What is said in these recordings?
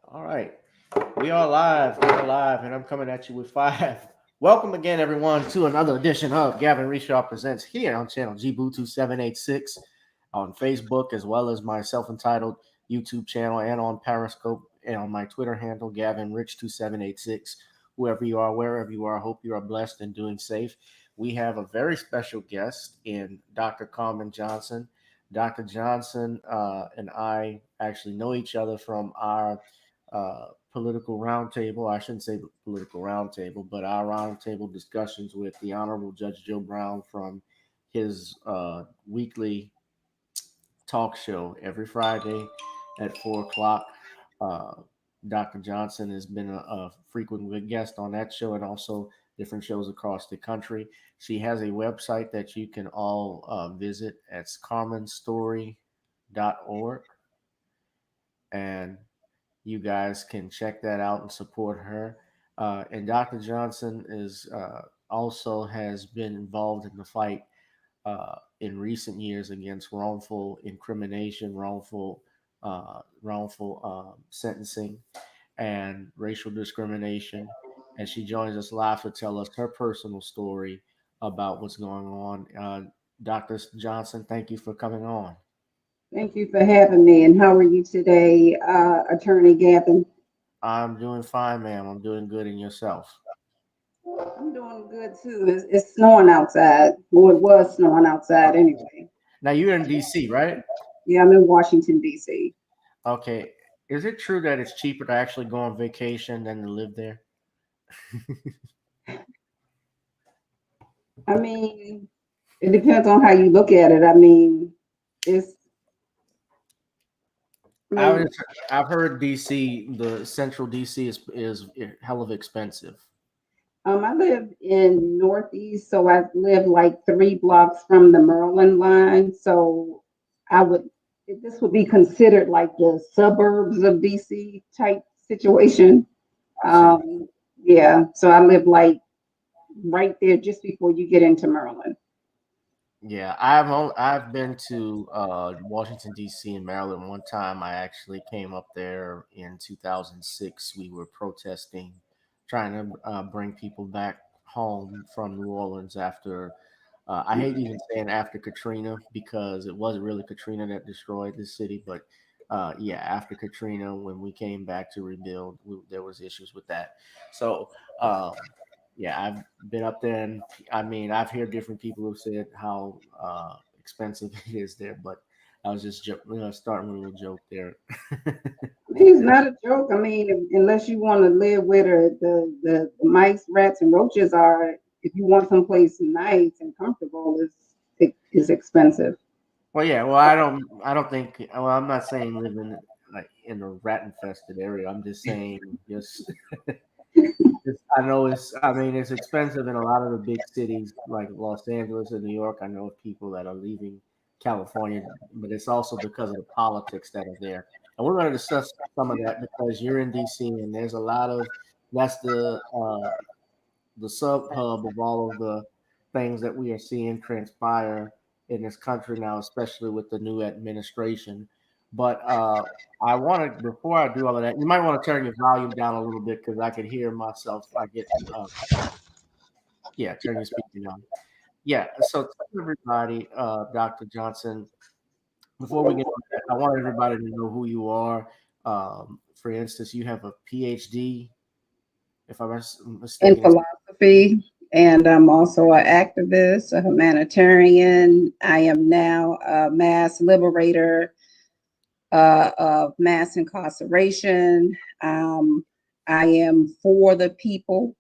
All right. We are live. We are live, and I'm coming at you with five. Welcome again, everyone, to another edition of Gavin Richard Presents here on channel GBoo2786 on Facebook, as well as my self entitled YouTube channel and on Periscope and on my Twitter handle, GavinRich2786. Whoever you are, wherever you are, I hope you are blessed and doing safe. We have a very special guest in Dr. Carmen Johnson. Dr. Johnson and I actually know each other from our political roundtable. I shouldn't say political roundtable, but our roundtable discussions with the Honorable Judge Joe Brown from his weekly talk show every Friday at 4 o'clock. Uh, Dr. Johnson has been a frequent guest on that show and also different shows across the country. She has a website that you can all visit. It's carmenstory.org. And you guys can check that out and support her. And Dr. Johnson is also has been involved in the fight in recent years against wrongful incrimination, wrongful sentencing, and racial discrimination. And she joins us live to tell us her personal story about what's going on. Dr. Johnson, thank you for coming on. Thank you for having me. And how are you today, Attorney Gavin? I'm doing fine, ma'am. I'm doing good in yourself. I'm doing good too. It's snowing outside. Well, it was snowing outside anyway. Now you're in DC, right? Yeah, I'm in Washington, D.C. Okay. Is it true that it's cheaper to actually go on vacation than to live there? I mean, it depends on how you look at it. I mean, it's, I I mean, was, I've heard DC, the central DC is hell of expensive. I live in Northeast, so I live like 3 blocks from the Maryland line. So I would, this would be considered like the suburbs of DC type situation. I see. Yeah, so I live like right there just before you get into Maryland. Yeah, I've been to Washington D.C. and Maryland one time. I actually came up there in 2006. We were protesting, trying to bring people back home from New Orleans after. I hate even saying after Katrina because it wasn't really Katrina that destroyed the city, but yeah, after Katrina, when we came back to rebuild, there was issues with that. So. Um, yeah, I've been up there, and I mean, I've heard different people who said how expensive it is there, but I was just starting with a little joke there. It's not a joke. I mean, unless you want to live where the mice, rats, and roaches are, if you want someplace nice and comfortable, it's expensive. Well, yeah, well, I don't think, well, I'm not saying live in like in a rat infested area. I'm just saying, just, I know I mean, it's expensive in a lot of the big cities like Los Angeles and New York. I know of people that are leaving California, but it's also because of the politics that are there. And we're going to discuss some of that because you're in DC and there's a lot of, that's the sub hub of all of the things that we are seeing transpire in this country now, especially with the new administration. But I want to, before I do all of that, you might want to turn your volume down a little bit because I could hear myself. I get, yeah, turn your speaker down. Yeah, so tell everybody, Dr. Johnson, before we get on that, I want everybody to know who you are. For instance, you have a PhD, if I'm In mistaken. philosophy, and I'm also an activist, a humanitarian. I am now a mass liberator of mass incarceration. I am for the people.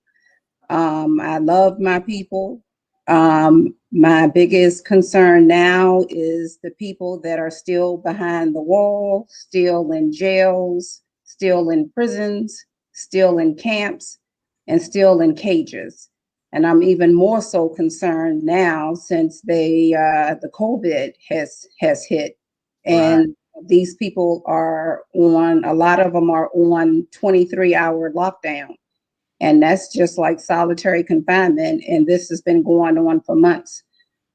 I love my people. My biggest concern now is the people that are still behind the wall, still in jails, still in prisons, still in camps, and still in cages. And I'm even more so concerned now since the COVID has hit, Right. and these people are on. A lot of them are on 23-hour lockdown, and that's just like solitary confinement. And this has been going on for months.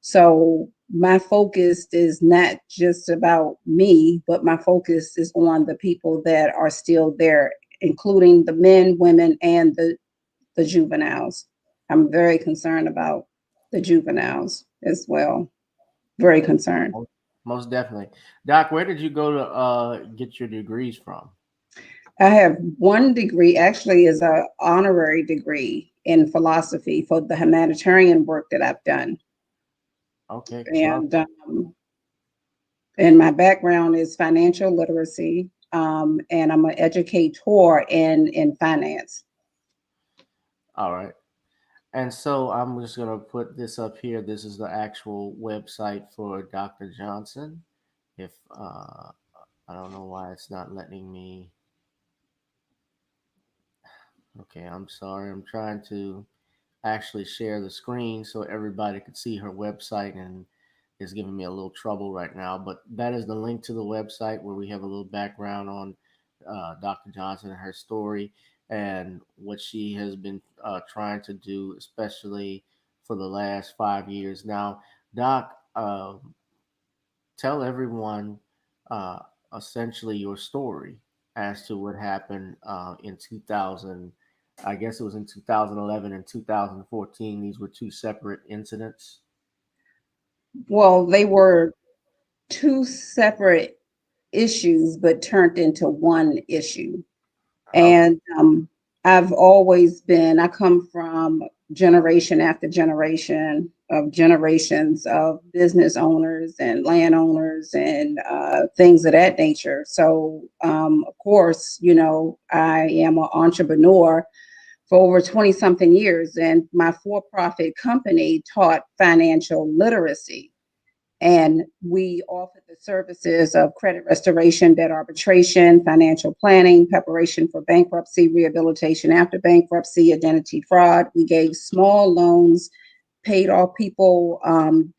So my focus is not just about me, but my focus is on the people that are still there including the men, women, and the juveniles. I'm very concerned about the juveniles as well. Very concerned. Most definitely. Doc, where did you go to get your degrees from? I have one degree, actually, is a honorary degree in philosophy for the humanitarian work that I've done. Okay. And and my background is financial literacy, and I'm an educator in finance. All right. And so I'm just going to put this up here. This is the actual website for Dr. Johnson. If I don't know why it's not letting me. Okay, I'm sorry. I'm trying to actually share the screen so everybody could see her website, and it's giving me a little trouble right now. But that is the link to the website where we have a little background on Dr. Johnson and her story and what she has been trying to do, especially for the last 5 years. Now, Doc, tell everyone uh, essentially your story as to what happened in 2000. I guess it was in 2011 and 2014. These were two separate incidents. Well, they were two separate issues, but turned into one issue. Okay. And I've always been, I come from generation after generation of generations of business owners and landowners and things of that nature. So, of course, I am an entrepreneur for over 20 something years, and my for profit company taught financial literacy. And we offered the services of credit restoration, debt arbitration, financial planning, preparation for bankruptcy, rehabilitation after bankruptcy, identity fraud. We gave small loans, paid off people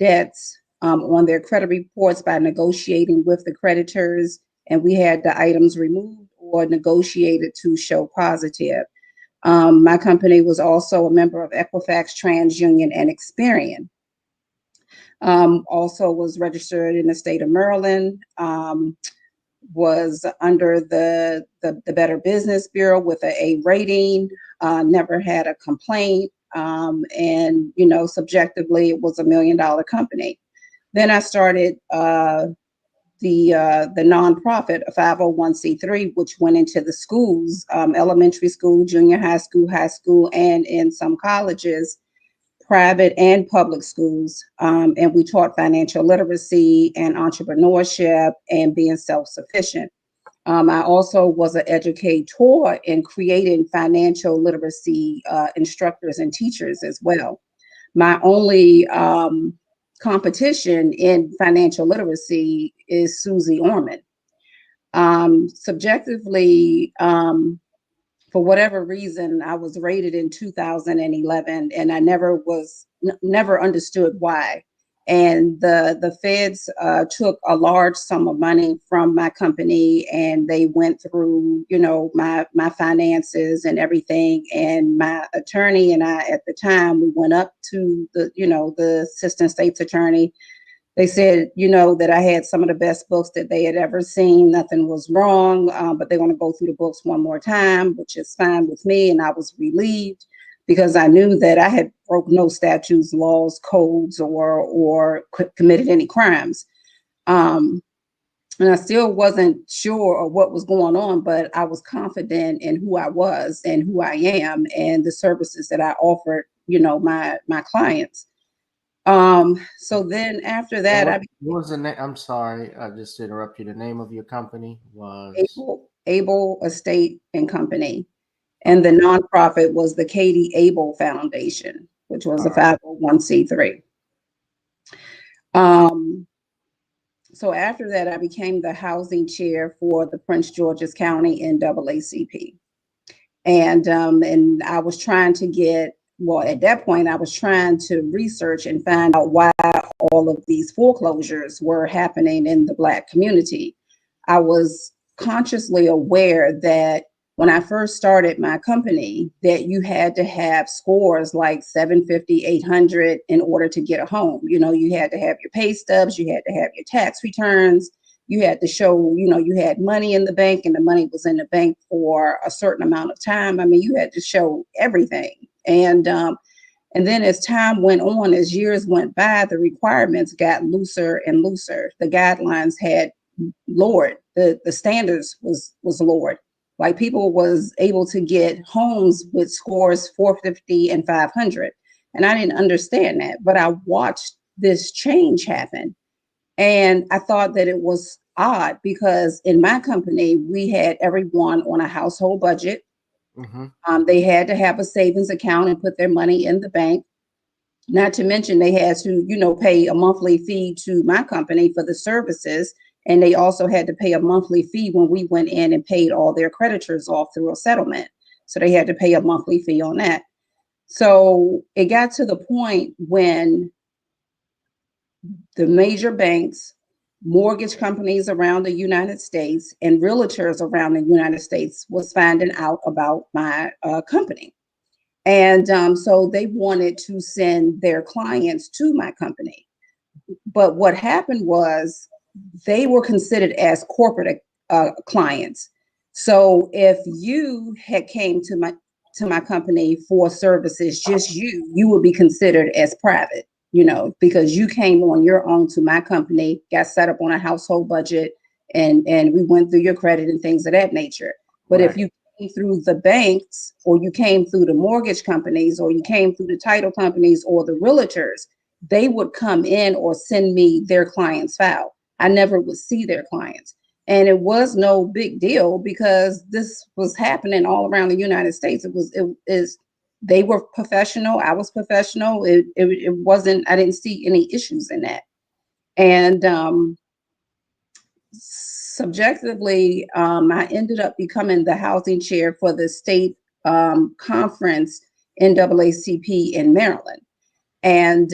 debts on their credit reports by negotiating with the creditors. And we had the items removed or negotiated to show positive. My company was also a member of Equifax, TransUnion, and Experian. Also was registered in the state of Maryland, was under the Better Business Bureau with an A rating, never had a complaint, and subjectively it was $1 million company. Then I started the nonprofit, a 501c3, which went into the schools, elementary school, junior high school, and in some colleges, private and public schools. And we taught financial literacy and entrepreneurship and being self-sufficient. I also was an educator in creating financial literacy instructors and teachers as well. My only competition in financial literacy is Susie Orman. Subjectively, for whatever reason, I was rated in 2011, and I never understood why. And the feds took a large sum of money from my company, and they went through, my finances and everything. And my attorney and I, at the time, we went up to the assistant state's attorney. They said, that I had some of the best books that they had ever seen. Nothing was wrong, but they want to go through the books one more time, which is fine with me. And I was relieved because I knew that I had broke no statutes, laws, codes, or committed any crimes. And I still wasn't sure of what was going on, but I was confident in who I was and who I am and the services that I offered, my clients. So then after that, What was the name? I'm sorry, I just interrupted you. The name of your company was. Able Estate and Company. And the Okay. nonprofit was the Katie Able Foundation, which was All a right. 501c3. Um, so after that, I became the housing chair for the Prince George's County NAACP. And I was trying to at that point, I was trying to research and find out why all of these foreclosures were happening in the Black community. I was consciously aware that when I first started my company, that you had to have scores like 750, 800 in order to get a home. You had to have your pay stubs, you had to have your tax returns, You had to show, you had money in the bank and the money was in the bank for a certain amount of time. I mean, you had to show everything. And then as time went on, as years went by, the requirements got looser and looser. The guidelines had lowered. The standards was lowered. Like people was able to get homes with scores 450 and 500. And I didn't understand that, but I watched this change happen. And I thought that it was odd because in my company, we had everyone on a household budget. They had to have a savings account and put their money in the bank. Not to mention they had to, pay a monthly fee to my company for the services. And they also had to pay a monthly fee when we went in and paid all their creditors off through a settlement. So they had to pay a monthly fee on that. So it got to the point when the major banks, mortgage companies around the United States, and realtors around the United States was finding out about my company. And so they wanted to send their clients to my company. But what happened was they were considered as corporate clients. So if you had came to my company for services, just you would be considered as private, because you came on your own to my company, got set up on a household budget, and we went through your credit and things of that nature. But if you came through the banks, or you came through the mortgage companies, or you came through the title companies or the realtors, they would come in or send me their client's file. I never would see their clients. And it was no big deal because this was happening all around the United States. They were professional. I was professional. It wasn't, I didn't see any issues in that. And subjectively, I ended up becoming the housing chair for the state conference NAACP in Maryland. And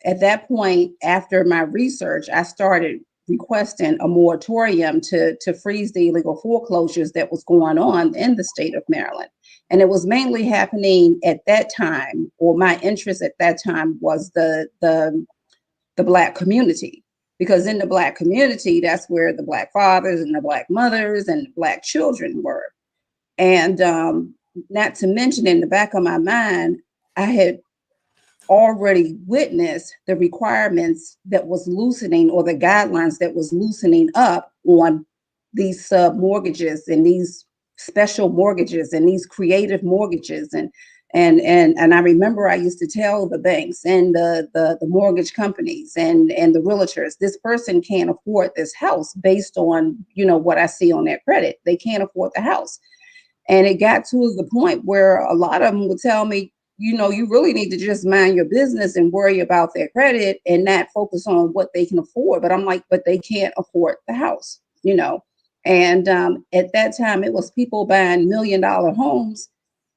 at that point, after my research, I started requesting a moratorium to freeze the illegal foreclosures that was going on in the state of Maryland. And it was mainly happening at that time, or my interest at that time was the Black community. Because in the Black community, that's where the Black fathers and the Black mothers and the Black children were. And not to mention, in the back of my mind, I had already witnessed the requirements that was loosening, or the guidelines that was loosening up on these sub mortgages and these special mortgages and these creative mortgages. And I remember I used to tell the banks and the mortgage companies and the realtors, this person can't afford this house based on, what I see on their credit. They can't afford the house. And it got to the point where a lot of them would tell me, you really need to just mind your business and worry about their credit and not focus on what they can afford. But I'm like, but they can't afford the house, And at that time, it was people buying $1 million homes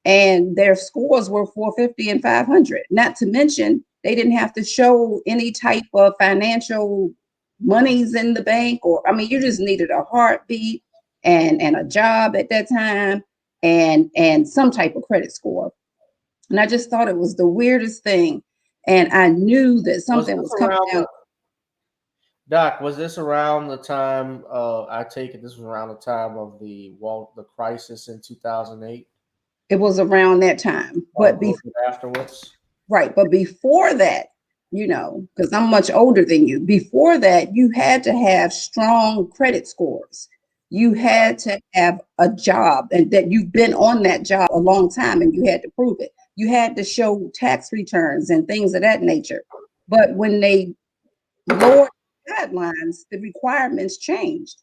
and their scores were 450 and 500. Not to mention, they didn't have to show any type of financial monies in the bank, you just needed a heartbeat and a job at that time and some type of credit score. And I just thought it was the weirdest thing. And I knew that something was coming down. Doc, was this around the time, I take it this was around the time of the crisis in 2008? It was around that time. But afterwards? Right. But before that, because I'm much older than you, before that, you had to have strong credit scores. You had to have a job and that you've been on that job a long time and you had to prove it. You had to show tax returns and things of that nature. But when they lowered guidelines, the requirements changed.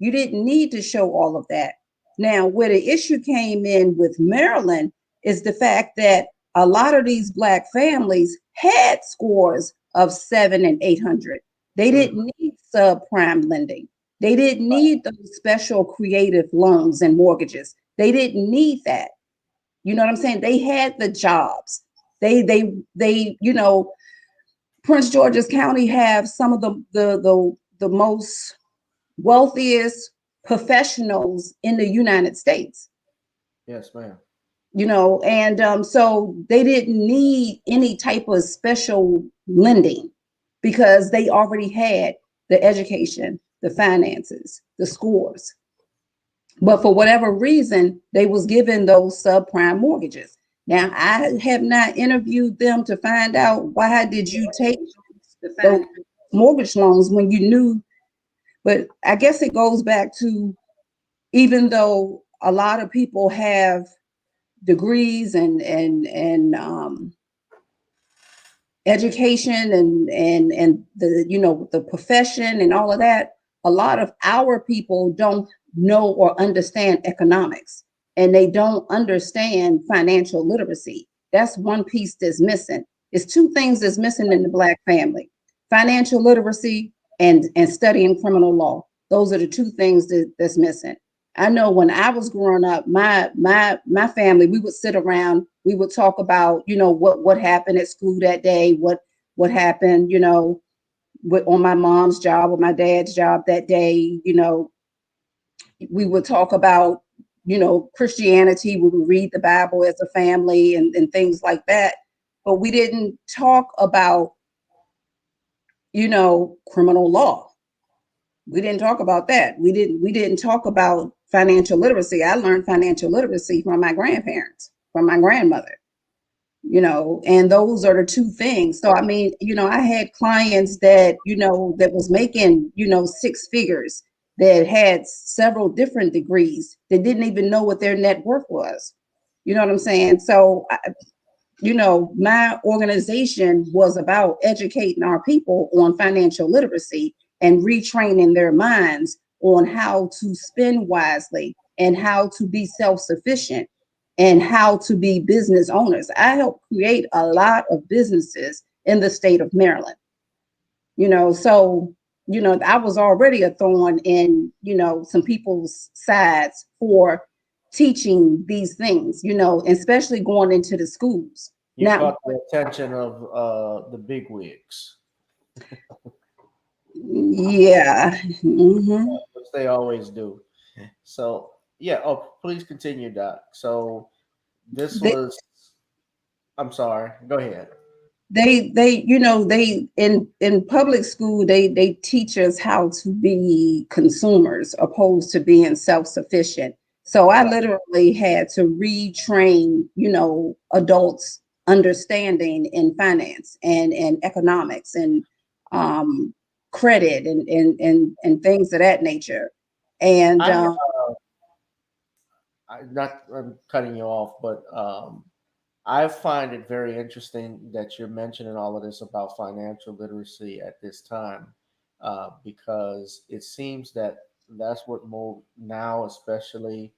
You didn't need to show all of that. Now, where the issue came in with Maryland is the fact that a lot of these Black families had scores of 700 and 800. They didn't need subprime lending. They didn't need those special creative loans and mortgages. They didn't need that. You know what I'm saying? They had the jobs. They Prince George's County have some of the most wealthiest professionals in the United States. Yes, ma'am. And so they didn't need any type of special lending because they already had the education, the finances, the scores. But for whatever reason, they was given those subprime mortgages. Now, I have not interviewed them to find out why did you take those mortgage loans when you knew, but I guess it goes back to, even though a lot of people have degrees and education and the, you know, the profession and all of that, a lot of our people don't know or understand economics, and they don't understand financial literacy. That's one piece that's missing. It's two things that's missing in the Black family: financial literacy and studying criminal law. Those are the two things that's missing. I know when I was growing up, my family, we would sit around, we would talk about, you know, what happened at school that day, what happened, you know, on my mom's job or my dad's job that day. You know, we would talk about, you know, Christianity. We would read the Bible as a family and things like that. But we didn't talk about, you know, criminal law. We didn't talk about that. We didn't talk about financial literacy. I learned financial literacy from my grandparents, from my grandmother, you know, and those are the two things. So, I mean, you know, I had clients that, you know, that was making, you know, six figures, that had several different degrees, that didn't even know what their net worth was. You know what I'm saying? So, you know, my organization was about educating our people on financial literacy and retraining their minds on how to spend wisely and how to be self-sufficient and how to be business owners. I helped create a lot of businesses in the state of Maryland. You know, so, you know, I was already a thorn in, you know, some people's sides for teaching these things, you know, especially going into the schools. You Now, caught the attention of the big wigs, yeah. Mhm. which they always do. So yeah. Oh, please continue, Doc. So this They, was. I'm sorry. Go ahead. you know, they in public school, they teach us how to be consumers opposed to being self-sufficient. So I Right. literally had to retrain, you know, adults understanding in finance and economics and um credit and things of that nature. And I I'm cutting you off, but I find it very interesting that you're mentioning all of this about financial literacy at this time, because it seems that that's what more now, especially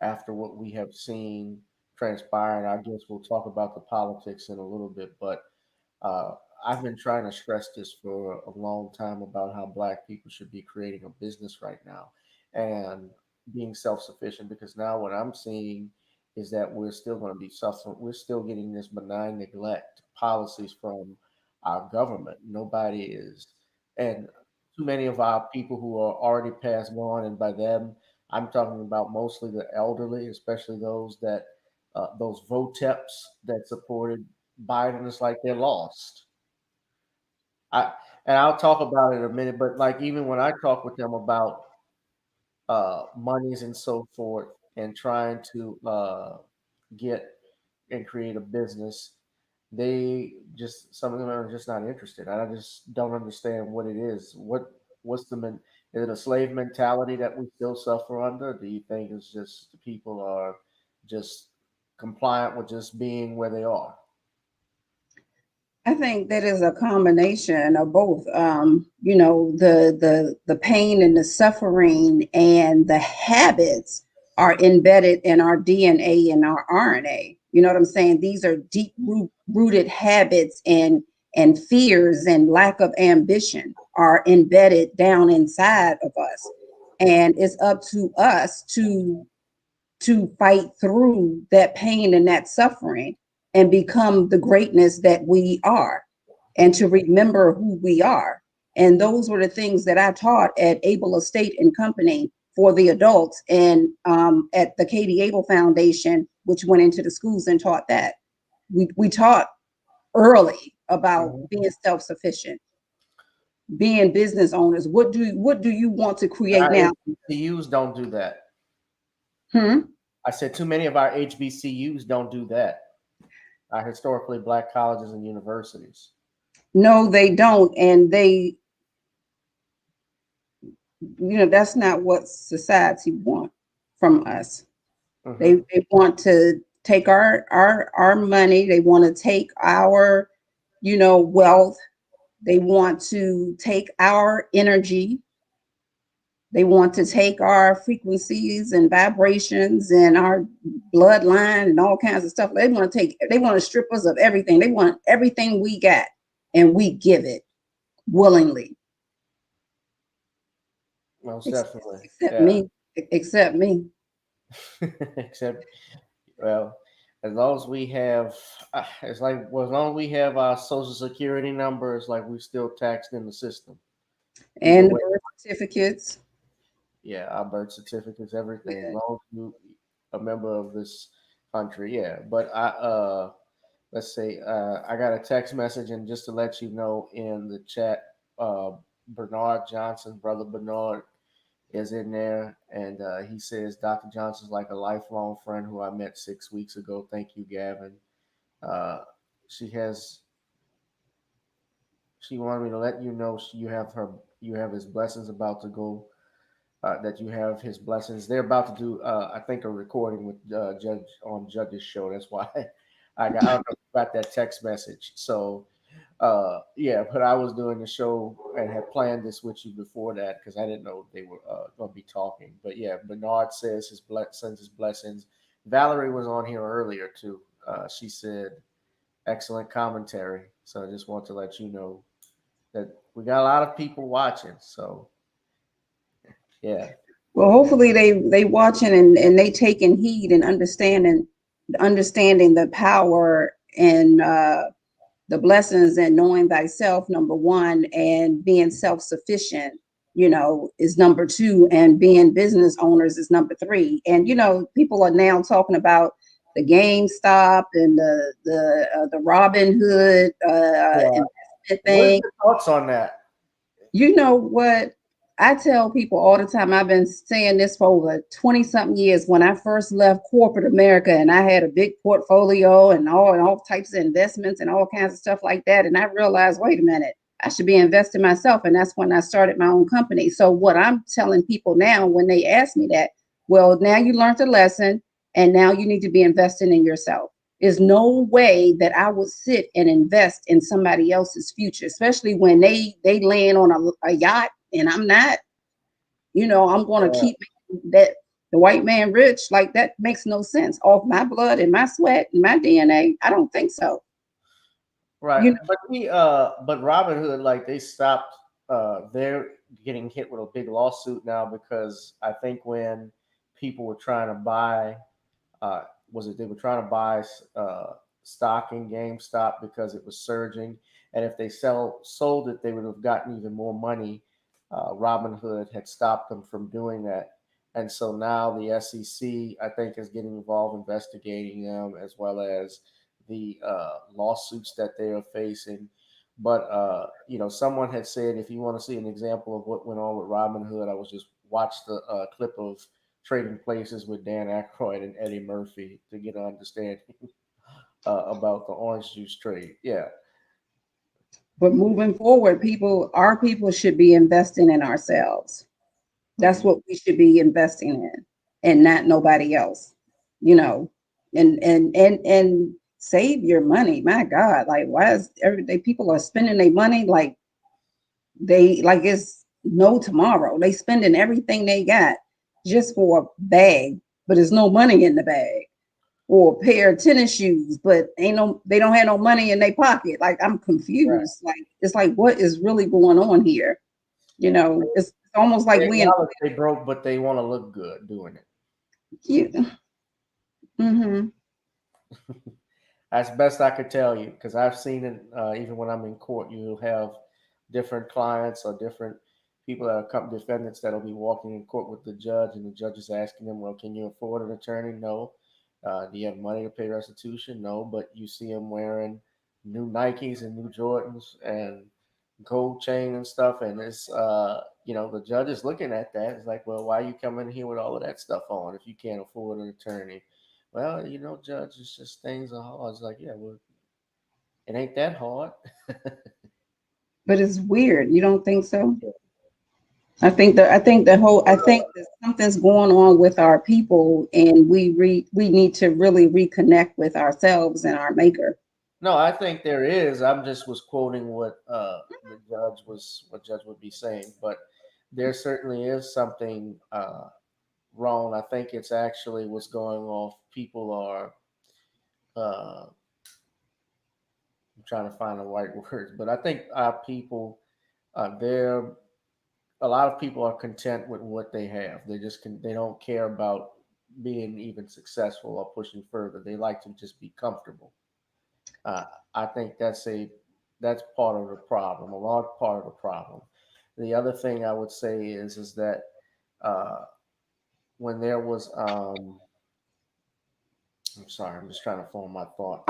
after what we have seen transpire. And I guess we'll talk about the politics in a little bit, but uh, I've been trying to stress this for a long time about how Black people should be creating a business right now and being self sufficient, because now what I'm seeing is that we're still going to be suffering. We're still getting this benign neglect policies from our government. Nobody is, and too many of our people who are already past gone, and by them, I'm talking about mostly the elderly, especially those voteps that supported Biden. Is like they're lost. I and I'll talk about it in a minute, but like even when I talk with them about monies and so forth, and trying to get and create a business, they just some of them are just not interested. I just don't understand what it is. What's is it a slave mentality that we still suffer under? Do you think it's just the people are just compliant with just being where they are? I think that is a combination of both. You know, the pain and the suffering and the habits are embedded in our DNA and our RNA. You know what I'm saying? These are deep rooted habits and fears and lack of ambition are embedded down inside of us. And it's up to us to fight through that pain and that suffering and become the greatness that we are, and to remember who we are. And those were the things that I taught at Able Estate and Company for the adults, and at the Katie Able Foundation, which went into the schools and taught that. We taught early about Mhm. being self-sufficient. being business owners? What do you want to create Our now? HBCUs don't do that. Hmm? I said too many of our HBCUs don't do that. Our historically black colleges and universities. No, they don't. And that's not what society want from us. Hmm. They want to take our money. They want to take our, wealth. They want to take our energy. They want to take our frequencies and vibrations and our bloodline and all kinds of stuff. They want to strip us of everything. They want everything we got, and we give it willingly. Most Ex- definitely. Except Yeah. me. Except me. Except, well, as long as we have, it's like, well, as long as we have our social security numbers, like we still taxed in the system. Either And the way, birth certificates. yeah, our birth certificates, everything. As Yeah. long as you a member of this country, yeah. But let's say, I got a text message, and just to let you know, in the chat, Bernard Johnson, brother Bernard, is in there, and he says Dr. Johnson's like a lifelong friend who I met 6 weeks ago. Thank you, Gavin. Uh, she has she wanted me to let you know you have his blessings about to go. That you have his blessings. They're about to do, I think, a recording with Judge on Judge's show. That's why I don't know about that text message. So yeah, but I was doing the show and had planned this with you before that because I didn't know they were going to be talking. But yeah, Bernard says sends his blessings. Valerie was on here earlier too. She said excellent commentary. So I just want to let you know that we got a lot of people watching. So yeah. Well, hopefully they watching and they taking heed and understanding the power and the blessings and knowing thyself, number one, and being self-sufficient, is number two, and being business owners is number three. And people are now talking about the GameStop and the Robin Hood Yeah. investment What are thing. your thoughts on that? You know what? I tell people all the time, I've been saying this for over 20 something years. When I first left corporate America and I had a big portfolio and all types of investments and all kinds of stuff like that. And I realized, wait a minute, I should be investing myself. And that's when I started my own company. So what I'm telling people now when they ask me that, well, now you learned a lesson and now you need to be investing in yourself. There's no way that I would sit and invest in somebody else's future, especially when they land on a yacht and I'm not. I'm going to Yeah. keep that the white man rich. Like that makes no sense. Off my blood and my sweat and my DNA. I don't think so. Right. You know, But Robin Hood, like they stopped, they're getting hit with a big lawsuit now because I think when people were trying to buy, uh, was it they were trying to buy stock in GameStop because it was surging, and if they sold it, they would have gotten even more money. Robin Hood had stopped them from doing that, and so now the SEC, I think, is getting involved investigating them as well as the lawsuits that they are facing. But someone had said if you want to see an example of what went on with Robin Hood, I was just watch the clip of Trading Places with Dan Aykroyd and Eddie Murphy to get an understanding about the orange juice trade. Yeah. but moving forward, our people should be investing in ourselves. That's Hmm. what we should be investing in, and not nobody else. You know, and save your money. My God, like why is every day people are spending their money like it's no tomorrow. They spending everything they got just for a bag, but there's no money in the bag. Or a pair of tennis shoes, but they don't have no money in their pocket. Like I'm Right. confused. Like it's like what is really going on here? It's almost like They we in acknowledge they broke, but they want to look good doing it. you. Mm-hmm. That's best I could tell you because I've seen it. Even when I'm in court, you'll have different clients or different people that are defendants that'll be walking in court with the judge, and the judge is asking them, "Well, can you afford an attorney? No. Do you have money to pay restitution? No." But you see them wearing new Nikes and new Jordans, and gold chain and stuff, and it's the judge is looking at that. It's like, well, why are you coming here with all of that stuff on if you can't afford an attorney? Well, judge, it's just things are hard. It's like, yeah, well, it ain't that hard. But it's weird. You don't think so? I think that something's going on with our people, and we need to really reconnect with ourselves and our maker. No, I think there is. I'm just was quoting what judge would be saying, but there certainly is something wrong. I think it's actually what's going off. People are uh, I'm trying to find the right words, but I think our people, they're a lot of people are content with what they have. They don't care about being even successful or pushing further. They like to just be comfortable. Uh, I think that's part of the problem, a large part of the problem. The other thing I would say is that uh, when there was I'm sorry, I'm just trying to form my thought.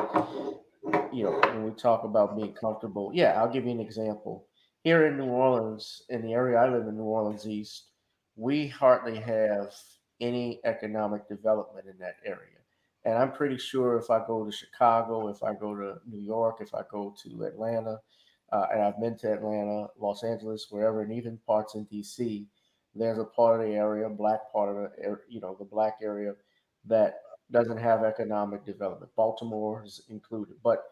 When we talk about being comfortable, yeah, I'll give you an example. Here in New Orleans, in the area I live in, New Orleans East, we hardly have any economic development in that area. And I'm pretty sure if I go to Chicago, if I go to New York, if I go to Atlanta, and I've been to Atlanta, Los Angeles, wherever, and even parts in DC, there's a part of the area, black part of the black area that doesn't have economic development. Baltimore is included, but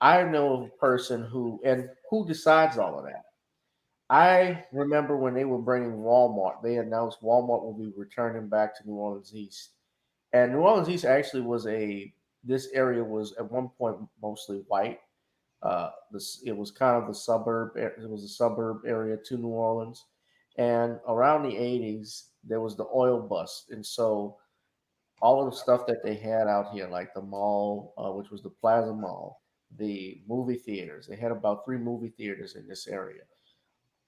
I know of a person who decides all of that. I remember when they were bringing Walmart, they announced Walmart will be returning back to New Orleans East. And New Orleans East actually this area was at one point mostly white. It was kind of it was a suburb area to New Orleans. And around the 80s, there was the oil bust. And so all of the stuff that they had out here, like the mall, which was the Plaza Mall, the movie theaters. They had about three movie theaters in this area.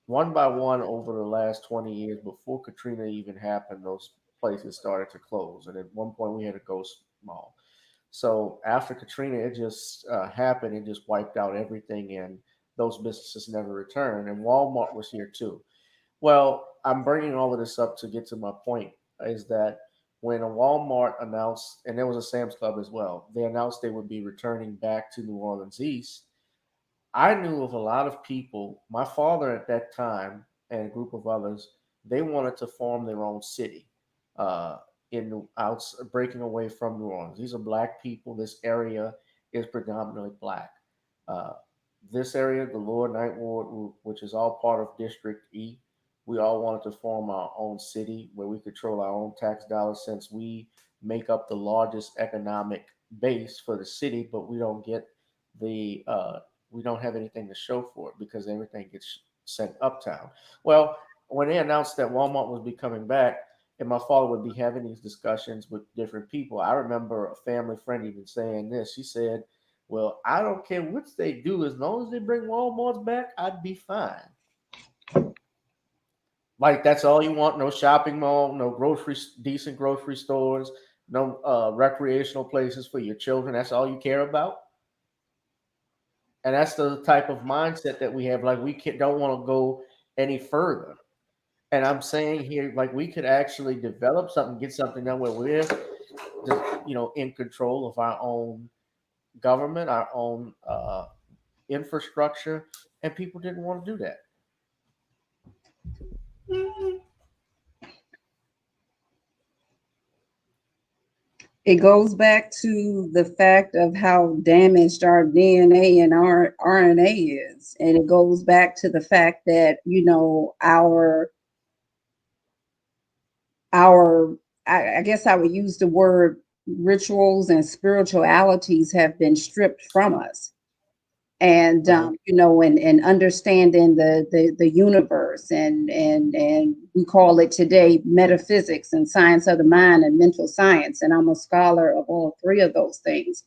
One by one, over the last 20 years, before Katrina even happened, those places started to close. And at one point, we had a ghost mall. So after Katrina, it just happened. It just wiped out everything, and those businesses never returned. And Walmart was here too. Well, I'm bringing all of this up to get to my point is that when a Walmart announced, and there was a Sam's Club as well, they announced they would be returning back to New Orleans East. I knew of a lot of people, my father at that time and a group of others, they wanted to form their own city uh, breaking away from New Orleans. These are black people. This area is predominantly black. Uh, this area, the Lower Ninth Ward, which is all part of District E, we all wanted to form our own city where we control our own tax dollars since we make up the largest economic base for the city, but the we don't have anything to show for it because everything gets sent uptown. Well, when they announced that Walmart was be coming back, and my father would be having these discussions with different people, I remember a family friend even saying this. She said, "Well, I don't care what they do as long as they bring Walmart's back, I'd be fine." Like that's all you want? No shopping mall, no decent grocery stores, no recreational places for your children. That's all you care about? And that's the type of mindset that we have. Like don't want to go any further. And I'm saying here, like we could actually develop something, get something done where we're just, in control of our own government, our own infrastructure, and people didn't want to do that. It goes back to the fact of how damaged our DNA and our RNA is. And it goes back to the fact that, our I guess I would use the word rituals and spiritualities have been stripped from us. And Hmm. and understanding the universe, and we call it today metaphysics and science of the mind and mental science, and I'm a scholar of all three of those things.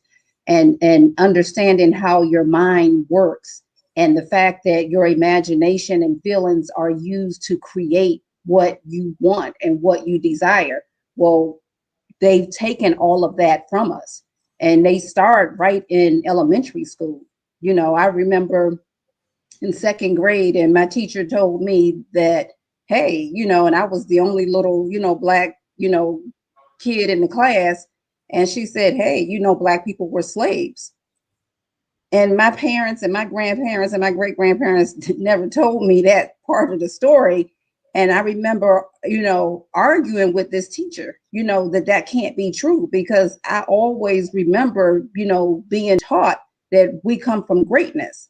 And understanding how your mind works, and the fact that your imagination and feelings are used to create what you want and what you desire. Well, they've taken all of that from us, and they start right in elementary school. I remember in second grade, and my teacher told me that, hey, and I was the only little, black, kid in the class. And she said, hey, black people were slaves. And my parents and my grandparents and my great grandparents never told me that part of the story. And I remember, arguing with this teacher, that can't be true, because I always remember, being taught that we come from greatness.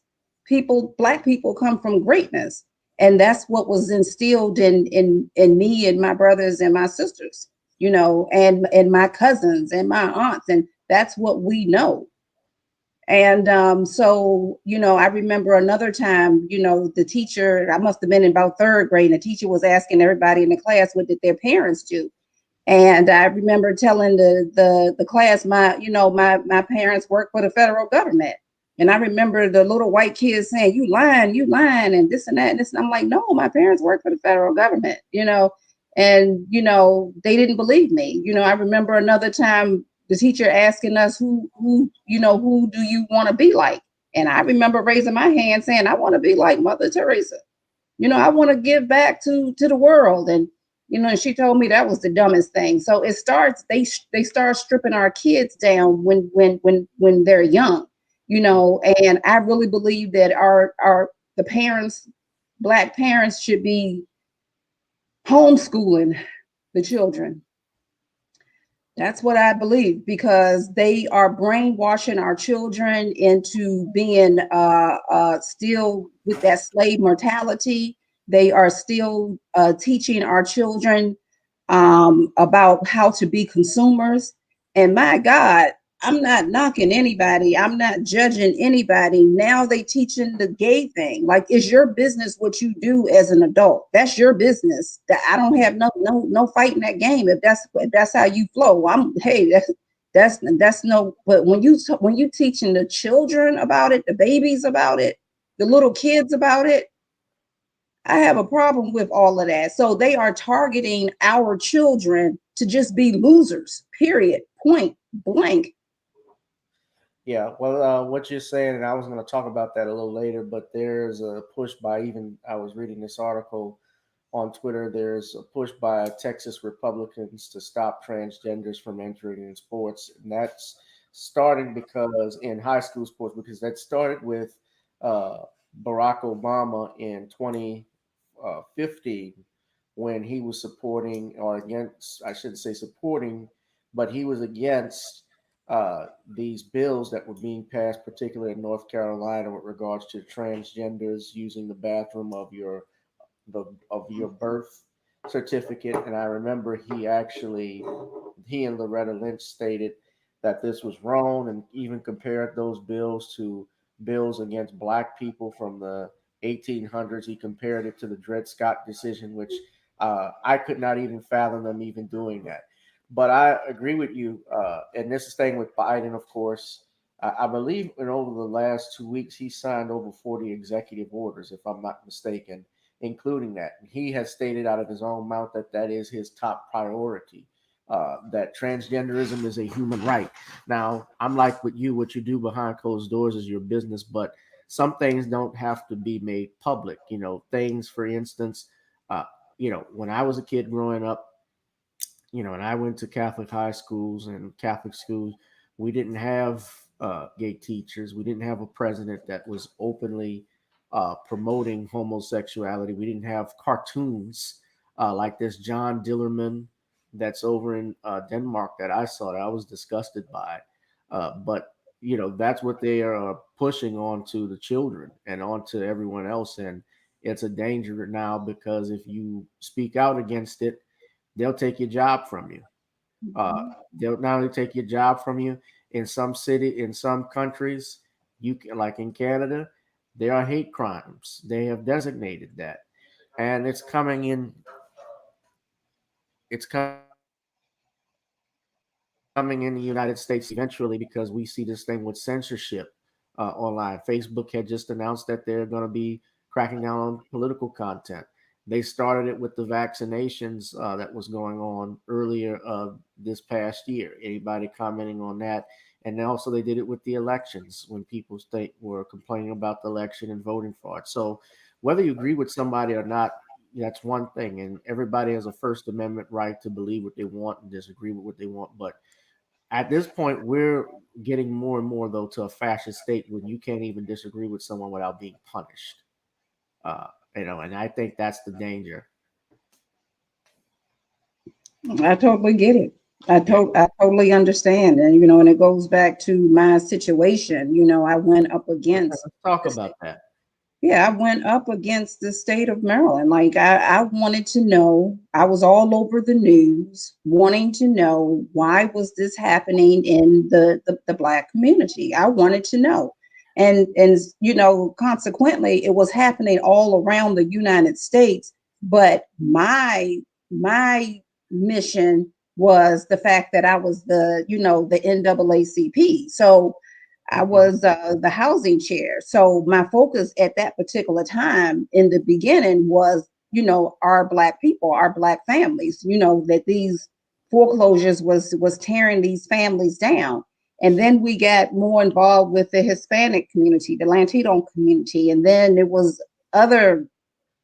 Black people come from greatness. And that's what was instilled in me and my brothers and my sisters, and my cousins and my aunts. And that's what we know. And so, I remember another time, the teacher, I must have been in about third grade, and the teacher was asking everybody in the class, what did their parents do? And I remember telling the class, my parents work for the federal government. And I remember the little white kids saying, you lying, and this and that and this. And I'm like, no, my parents work for the federal government, and, they didn't believe me. I remember another time the teacher asking us, who do you want to be like? And I remember raising my hand saying, I want to be like Mother Teresa. I want to give back to the world. And and she told me that was the dumbest thing. So it starts, they start stripping our kids down when they're young, and I really believe that the parents, black parents, should be homeschooling the children. That's what I believe, because they are brainwashing our children into being still with that slave mortality. They are still teaching our children about how to be consumers. And my God, I'm not knocking anybody. I'm not judging anybody. Now they teaching the gay thing. Like, it's your business what you do as an adult. That's your business. That I don't have no fight in that game. If that's how you flow, hey, that's no. But when you teaching the children about it, the babies about it, the little kids about it, I have a problem with all of that. So they are targeting our children to just be losers, period, point blank. Yeah, well, what you're saying, and I was going to talk about that a little later, but there's a push by, even I was reading this article on Twitter, there's a push by Texas Republicans to stop transgenders from entering in sports. And that's starting because in high school sports, because that started with uh, Barack Obama in 2015 when he was supporting, or against, I shouldn't say supporting, but he was against these bills that were being passed, particularly in North Carolina, with regards to transgenders using the bathroom of your birth certificate. And I remember he and Loretta Lynch stated that this was wrong, and even compared those bills to bills against black people from the 1800s. He compared it to the Dred Scott decision, which I could not even fathom them even doing that. But I agree with you, and this is staying with Biden, of course. I believe in over the last 2 weeks, he signed over 40 executive orders, if I'm not mistaken, including that. He has stated out of his own mouth that that is his top priority, that transgenderism is a human right. Now, I'm like with you, what you do behind closed doors is your business, but some things don't have to be made public. Things, for instance, uh, when I was a kid growing up, and I went to Catholic high schools and Catholic schools, we didn't have gay teachers. We didn't have a president that was openly promoting homosexuality. We didn't have cartoons like this John Dillerman that's over in Denmark that I saw that I was disgusted by. But that's what they are pushing onto the children and onto everyone else, and it's a danger now because if you speak out against it, they'll take your job from you. Uh, Mhm. they'll not only take your job from you in some countries, you can, like in Canada, there are hate crimes. They have designated that, and it's coming in the United States eventually because we see this thing with censorship online. Facebook had just announced that they're going to be cracking down on political content. They started it with the vaccinations that was going on earlier this year, this past year. Anybody commenting on that? And then also they did it with the elections when people were complaining about the election and voting fraud. So whether you agree with somebody or not, that's one thing. And everybody has a First Amendment right to believe what they want and disagree with what they want. But at this point, we're getting more and more, though, to a fascist state when you can't even disagree with someone without being punished. Uh, and I think that's the danger. I totally get it. I totally understand. And, and it goes back to my situation. I went up against. Let's talk about that. Yeah, I went up against the state of Maryland. Like I wanted to know, I was all over the news wanting to know why was this happening in the Black community. I wanted to know. And consequently, it was happening all around the United States. But my mission was the fact that I was the NAACP. So I was the housing chair. So my focus at that particular time in the beginning was, our Black people, our Black families, that these foreclosures was tearing these families down. And then we got more involved with the Hispanic community, the Latino community. And then it was other,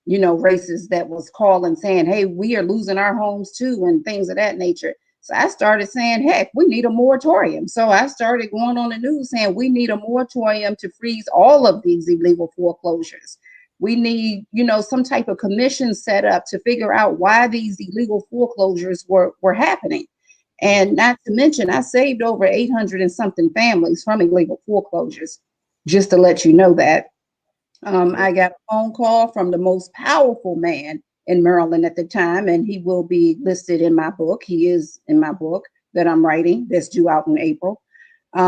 races that was calling saying, hey, we are losing our homes too, and things of that nature. So I started saying, heck, we need a moratorium. So I started going on the news saying we need a moratorium to freeze all of these illegal foreclosures. We need, some type of commission set up to figure out why these illegal foreclosures were happening. And not to mention, I saved over 800 and something families from illegal foreclosures, just to let you know that. I got a phone call from the most powerful man in Maryland at the time, and he will be listed in my book. He is in my book that I'm writing that's due out in April. He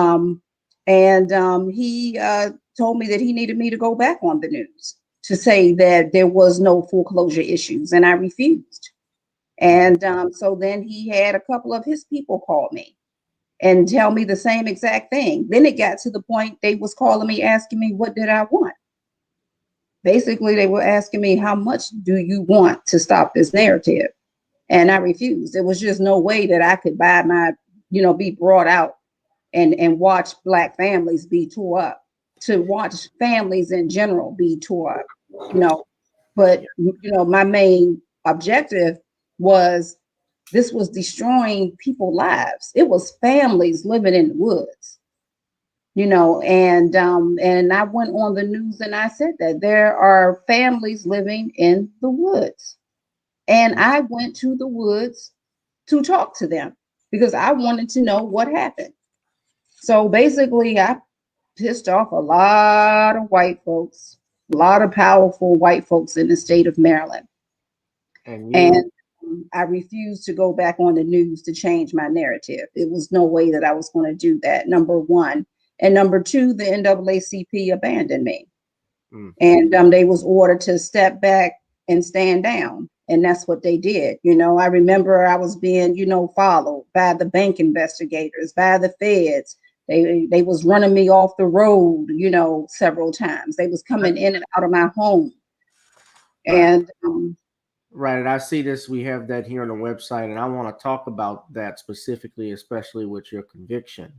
told me that he needed me to go back on the news to say that there was no foreclosure issues, and I refused. And so then he had a couple of his people call me and tell me the same exact thing. Then it got to the point they was calling me, asking me, what did I want? Basically, they were asking me, how much do you want to stop this narrative? And I refused. There was just no way that I could buy be brought out and watch Black families be tore up, to watch families in general be tore up, But, my main objective was this was destroying people's lives. It was families living in the woods. And I went on the news and I said that there are families living in the woods. And I went to the woods to talk to them because I wanted to know what happened. So basically, I pissed off a lot of white folks, a lot of powerful white folks in the state of Maryland. And I refused to go back on the news to change my narrative. It was no way that I was going to do that, number one. And number two, the NAACP abandoned me. And they was ordered to step back and stand down. And that's what they did. I remember I was being, followed by the bank investigators, by the feds. They was running me off the road, several times. They was coming in and out of my home. And right. And I see this, we have that here on the website, and I want to talk about that specifically, especially with your conviction.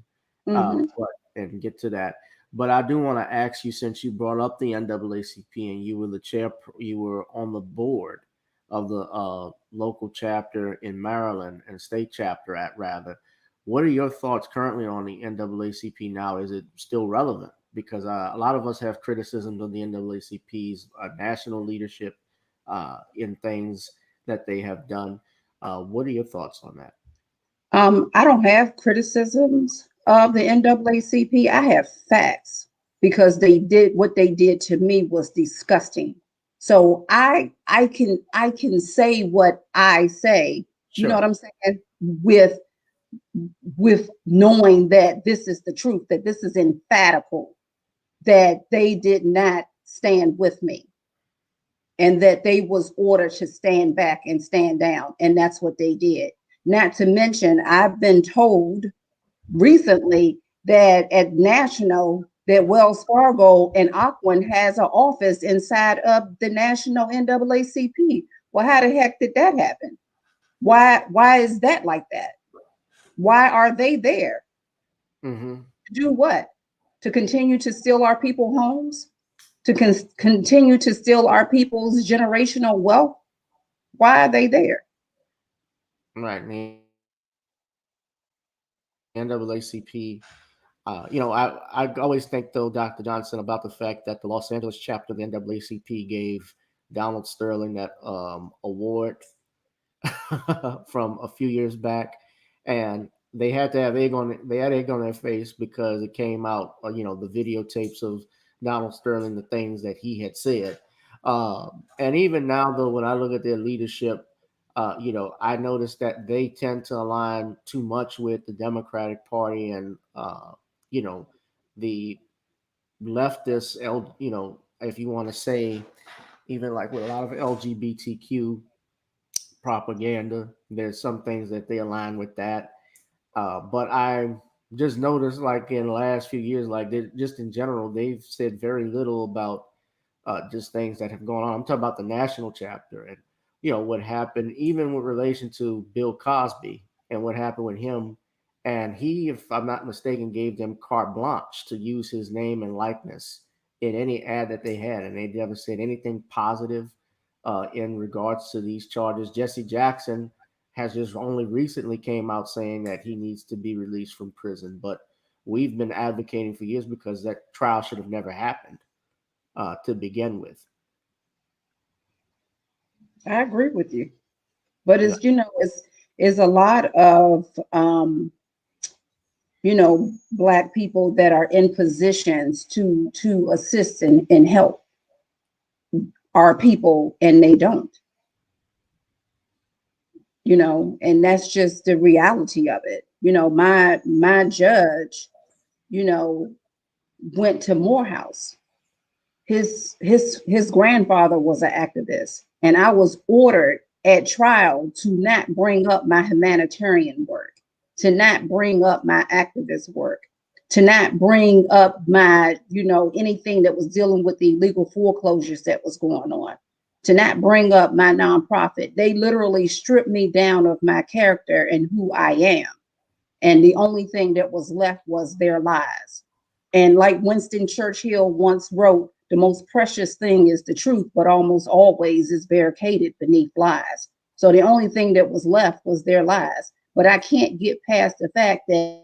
And get to that. But I do want to ask you, since you brought up the NAACP and you were the chair, you were on the board of the local chapter in Maryland and state chapter rather. What are your thoughts currently on the NAACP now? Is it still relevant? Because a lot of us have criticisms of the NAACP's national leadership in things that they have done. What are your thoughts on that? I don't have criticisms of the NAACP. I have facts because what they did to me was disgusting. So I can say what I say. Sure. You know what I'm saying? With knowing that this is the truth, that this is emphatical, that they did not stand with me, and that they was ordered to stand back and stand down, and that's what they did. Not to mention, I've been told recently that at National, that Wells Fargo and Ocwen has an office inside of the National NAACP. Well, how the heck did that happen? Why is that like that? Why are they there? Mm-hmm. To do what? To continue to steal our people homes? To continue to steal our people's generational wealth? Why are they there? Right. The NAACP. I always think though, Dr. Johnson, about the fact that the Los Angeles chapter of the NAACP gave Donald Sterling that award from a few years back, and they had to have egg on their face because it came out, the videotapes of Donald Sterling, the things that he had said. And even now, though, when I look at their leadership, I noticed that they tend to align too much with the Democratic Party and, you know, the leftist, if you want to say, even like with a lot of LGBTQ propaganda. There's some things that they align with that. But I just noticed, like in the last few years, like just in general, they've said very little about just things that have gone on. I'm talking about the national chapter and what happened, even with relation to Bill Cosby and what happened with him. And he, if I'm not mistaken, gave them carte blanche to use his name and likeness in any ad that they had, and they never said anything positive in regards to these charges. Jesse Jackson has just only recently came out saying that he needs to be released from prison, but we've been advocating for years because that trial should have never happened to begin with. I agree with you. But Right. it's a lot of black people that are in positions to assist and help our people, and they don't, and that's just the reality of it. My judge, you know, went to Morehouse. His grandfather was an activist, and I was ordered at trial to not bring up my humanitarian work, to not bring up my activist work, to not bring up my, anything that was dealing with the illegal foreclosures that was going on, to not bring up my nonprofit. They literally stripped me down of my character and who I am. And the only thing that was left was their lies. And like Winston Churchill once wrote, the most precious thing is the truth, but almost always is barricaded beneath lies. So the only thing that was left was their lies. But I can't get past the fact that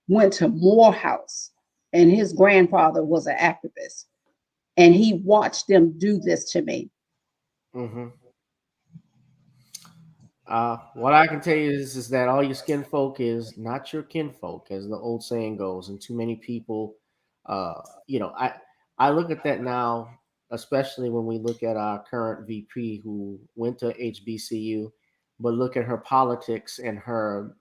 went to Morehouse and his grandfather was an activist. And he watched them do this to me. Mm-hmm. What I can tell you is that all your skin folk is not your kinfolk, as the old saying goes, and too many people, uh, you know, I I look at that now, especially when we look at our current VP who went to HBCU, but look at her politics and her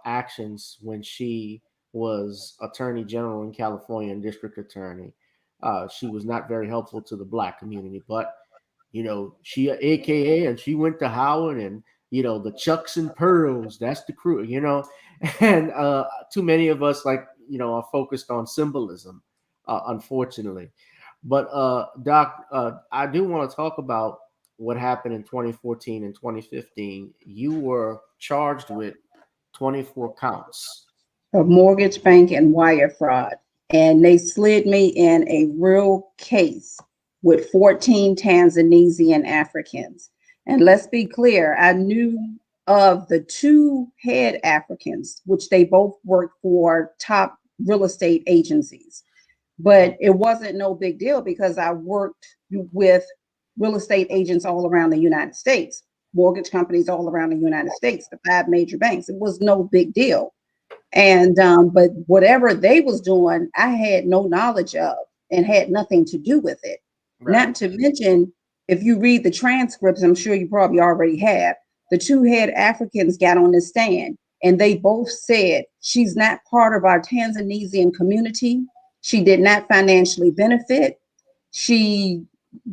actions when she was Attorney General in California and District Attorney. She was not very helpful to the black community, but she a AKA and she went to Howard and the Chucks and Pearls, that's the crew, and too many of us are focused on symbolism, unfortunately. But Doc, I do want to talk about what happened in 2014 and 2015. You were charged with 24 counts. Of mortgage, bank, and wire fraud. And they slid me in a real case with 14 Tanzanian Africans. And let's be clear, I knew of the two head Africans, which they both worked for top real estate agencies. But it wasn't no big deal because I worked with real estate agents all around the United States, mortgage companies all around the United States, the five major banks. It was no big deal. And but whatever they was doing, I had no knowledge of and had nothing to do with it. Right. Not to mention, if you read the transcripts, I'm sure you probably already have, the two head Africans got on the stand and they both said she's not part of our Tanzanian community. She did not financially benefit. She,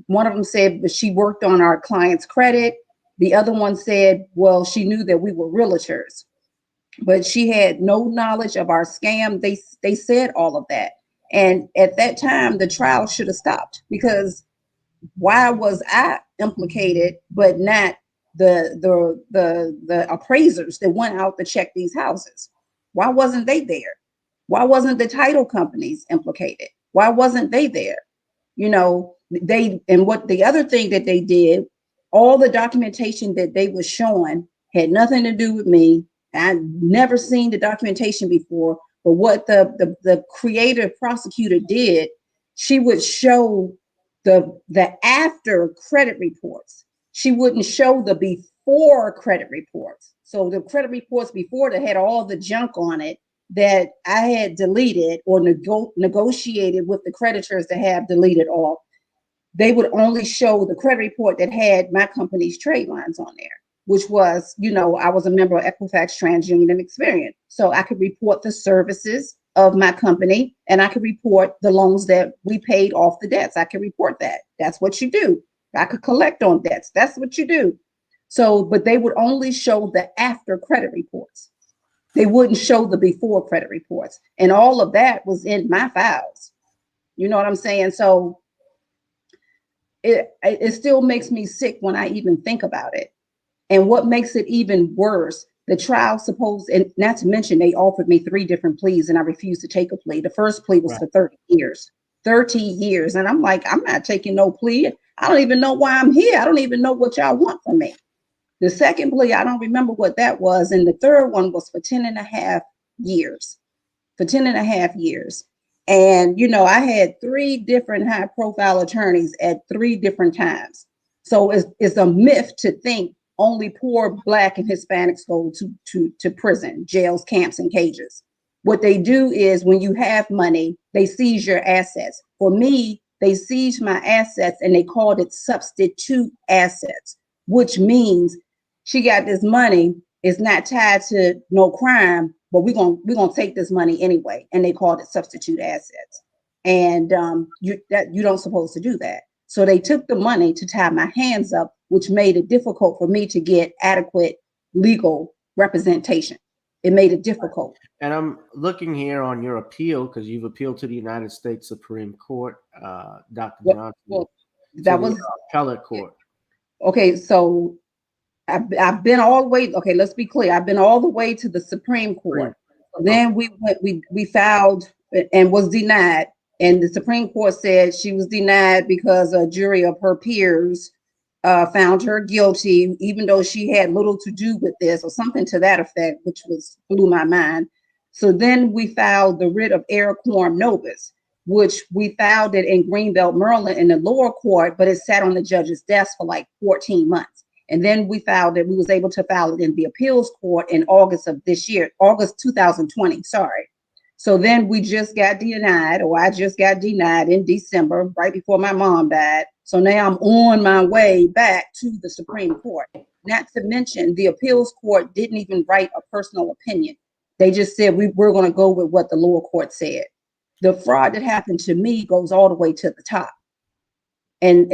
one of them said that she worked on our client's credit. The other one said, well, she knew that we were realtors, but she had no knowledge of our scam. They said all of that. And at that time, the trial should have stopped because why was I implicated, but not the appraisers that went out to check these houses. Why wasn't they there? Why wasn't the title companies implicated? Why wasn't they there? You know, and what the other thing that they did, all the documentation that they were showing had nothing to do with me. I'd never seen the documentation before, but what the creative prosecutor did, she would show the after credit reports. She wouldn't show the before credit reports. So the credit reports before that had all the junk on it that I had deleted or negotiated with the creditors to have deleted all. They would only show the credit report that had my company's trade lines on there, which was, you know, I was a member of Equifax TransUnion and Experian. So I could report the services of my company, and I could report the loans that we paid off the debts. I could report that. That's what you do. I could collect on debts. That's what you do. So, but they would only show the after credit reports. They wouldn't show the before credit reports. And all of that was in my files. You know what I'm saying? So it still makes me sick when I even think about it. And what makes it even worse, the trial and not to mention, they offered me 3 different pleas and I refused to take a plea. The first plea was for 30 years. 30 years. And I'm like, I'm not taking no plea. I don't even know why I'm here. I don't even know what y'all want from me. The second plea, I don't remember what that was. And the third one was for 10 and a half years. For 10 and a half years. And, you know, I had 3 different high profile attorneys at 3 different times. So it's a myth to think only poor Black and Hispanics go to prison, jails, camps, and cages. What they do is when you have money, they seize your assets. For me, they seized my assets and they called it substitute assets, which means she got this money. It's not tied to no crime, but we're gonna take this money anyway. And they called it substitute assets. And you don't supposed to do that. So they took the money to tie my hands up, which made it difficult for me to get adequate legal representation. It made it difficult. And I'm looking here on your appeal because you've appealed to the United States Supreme Court, Dr. Johnson, Well, to that the was appellate court. okay. So I've been all the way. Okay, let's be clear. I've been all the way to the Supreme Court. Then we filed and was denied. And the Supreme Court said she was denied because a jury of her peers found her guilty, even though she had little to do with this or something to that effect, which blew my mind. So then we filed the writ of error quorum nobis, which we filed it in Greenbelt, Maryland in the lower court, but it sat on the judge's desk for like 14 months. And then we was able to file it in the appeals court in August of this year, August 2020, sorry. So then we just got denied, or I just got denied in December, right before my mom died. So now I'm on my way back to the Supreme Court. Not to mention the appeals court didn't even write a personal opinion. They just said we're going to go with what the lower court said. The fraud that happened to me goes all the way to the top. And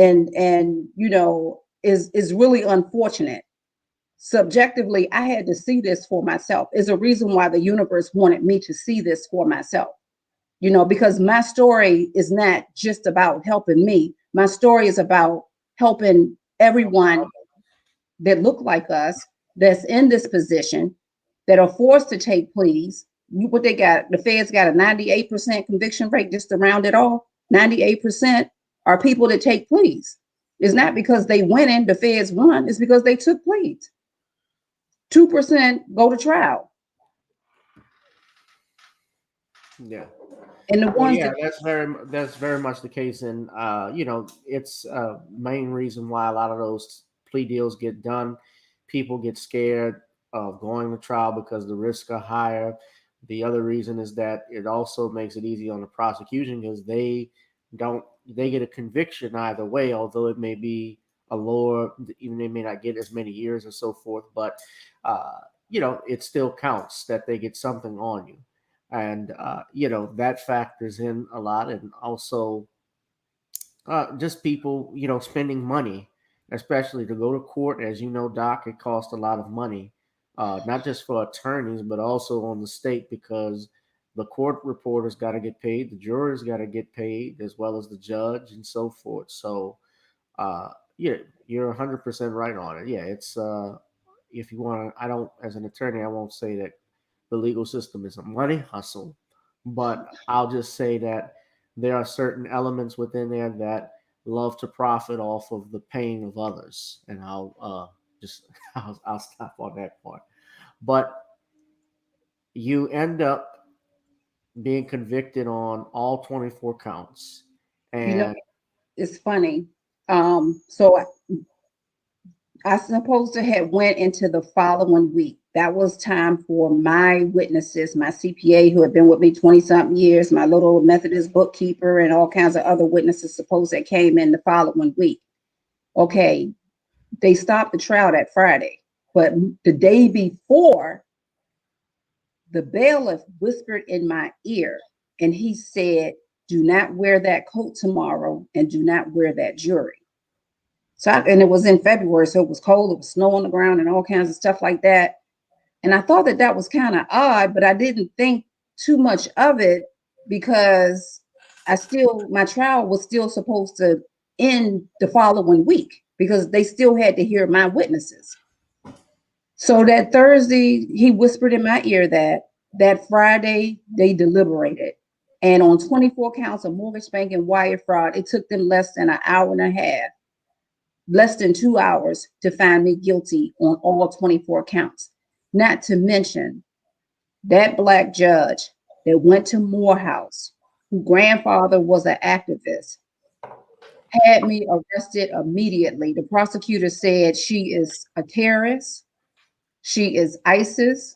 you know, is really unfortunate. Subjectively, I had to see this for myself. Is a reason why the universe wanted me to see this for myself. You know, because my story is not just about helping me. My story is about helping everyone that look like us, that's in this position, that are forced to take pleas. What they got, the feds got a 98% conviction rate, just to round it off. 98% are people that take pleas. It's not because they went in, the feds won, it's because they took pleas. 2% go to trial. Yeah. And the ones that's very much the case. And you know, it's main reason why a lot of those plea deals get done. People get scared of going to trial because the risks are higher. The other reason is that it also makes it easy on the prosecution because they get a conviction either way, although it may be a lower, even they may not get as many years and so forth, but you know, it still counts that they get something on you. And you know, that factors in a lot. And also just people, you know, spending money, especially to go to court. As you know, Doc, it costs a lot of money, not just for attorneys, but also on the state, because the court reporters got to get paid, the jurors got to get paid, as well as the judge and so forth. So Yeah, you're 100% right on it. Yeah, it's if you want to, I don't, as an attorney, I won't say that the legal system is a money hustle, but I'll just say that there are certain elements within there that love to profit off of the pain of others, and I'll just I'll stop on that part. But you end up being convicted on all 24 counts, You know, and it's funny. So I supposed to have went into the following week. That was time for my witnesses, my CPA who had been with me 20 something years, my little Methodist bookkeeper, and all kinds of other witnesses supposed that came in the following week. Okay, they stopped the trial that Friday, but the day before, the bailiff whispered in my ear and he said, "Do not wear that coat tomorrow and do not wear that jewelry." So, and it was in February, so it was cold, it was snow on the ground and all kinds of stuff like that. And I thought that that was kind of odd, but I didn't think too much of it because my trial was still supposed to end the following week because they still had to hear my witnesses. So that Thursday, he whispered in my ear that Friday they deliberated. And on 24 counts of mortgage banking wire fraud, it took them less than an hour and a half, less than 2 hours to find me guilty on all 24 counts. Not to mention that Black judge that went to Morehouse, whose grandfather was an activist, had me arrested immediately. The prosecutor said she is a terrorist, she is ISIS,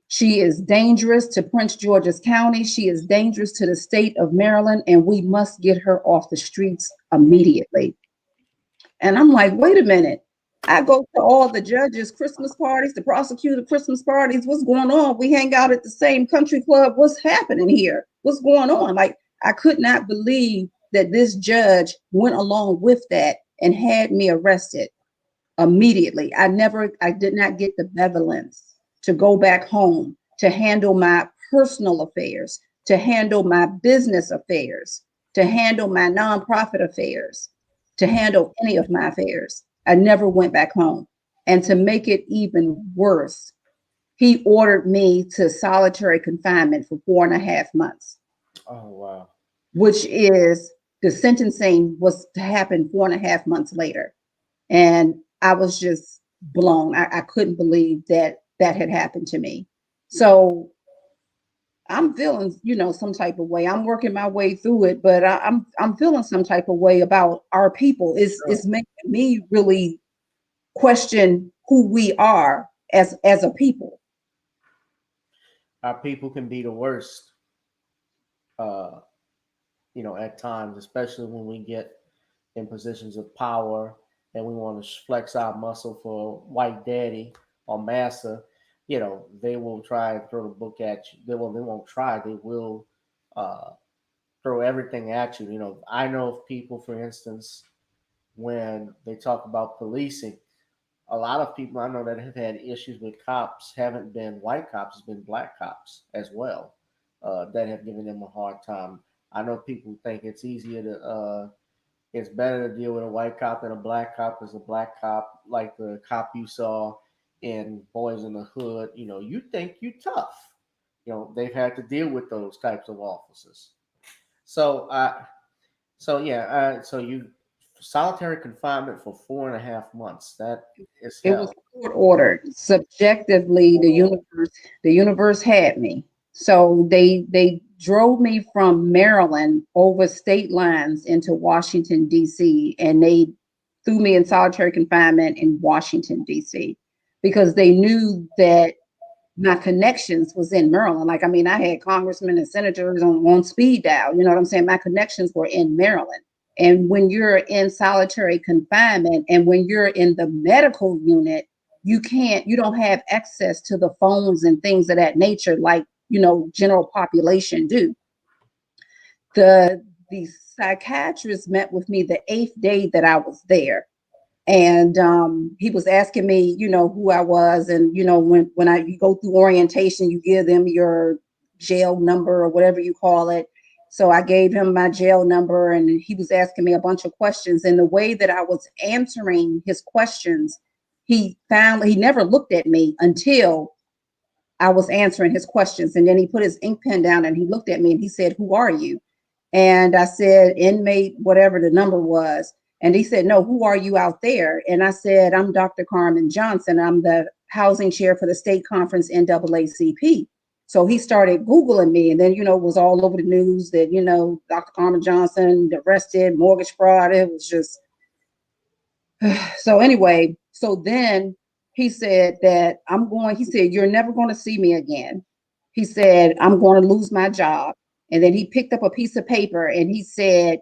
she is dangerous to Prince George's County, she is dangerous to the state of Maryland, and we must get her off the streets immediately. And I'm like, wait a minute. I go to all the judges' Christmas parties, the prosecutor Christmas parties. What's going on? We hang out at the same country club. What's happening here? What's going on? Like, I could not believe that this judge went along with that and had me arrested immediately. I did not get the benevolence to go back home, to handle my personal affairs, to handle my business affairs, to handle my nonprofit affairs, to handle any of my affairs. I never went back home. And to make it even worse, he ordered me to solitary confinement for 4.5 months, oh wow, which is the sentencing was to happen 4.5 months later. And I was just blown. I couldn't believe that that had happened to me. So I'm feeling, some type of way. I'm working my way through it, but I'm feeling some type of way about our people. It's making me really question who we are as a people. our people can be the worst. Uh, at times, especially when we get in positions of power and we want to flex our muscle for white daddy or massa, they will try and throw the book at you. They won't try. They will uh, throw everything at you. I know of people, for instance, when they talk about policing, a lot of people I know that have had issues with cops haven't been white cops, it's been black cops as well that have given them a hard time. I know people think it's better to deal with a white cop than a black cop because a black cop, like the cop you saw in Boys in the Hood, you think you tough. They've had to deal with those types of officers. So, so you solitary confinement for 4.5 months. That is It was hell. court ordered. Subjectively, the universe had me. So they drove me from Maryland over state lines into Washington, D.C., and they threw me in solitary confinement in Washington, D.C., because they knew that my connections was in Maryland. Like, I mean, I had congressmen and senators on speed dial. You know what I'm saying? My connections were in Maryland. And when you're in solitary confinement and when you're in the medical unit, you don't have access to the phones and things of that nature like, general population do. The psychiatrist met with me the 8th day that I was there, and he was asking me, who I was, and when you go through orientation, you give them your jail number or whatever you call it. So I gave him my jail number, and he was asking me a bunch of questions. And the way that I was answering his questions, he never looked at me until I was answering his questions. And then he put his ink pen down and he looked at me and he said, "Who are you?" And I said, "Inmate, whatever the number was." And he said, "No, who are you out there?" And I said, "I'm Dr. Carmen Johnson. I'm the housing chair for the state conference NAACP." So he started Googling me, and then, it was all over the news that, Dr. Carmen Johnson arrested, mortgage fraud. It was just, so anyway, so then he said that he said, "You're never going to see me again." He said, "I'm going to lose my job." And then he picked up a piece of paper and he said,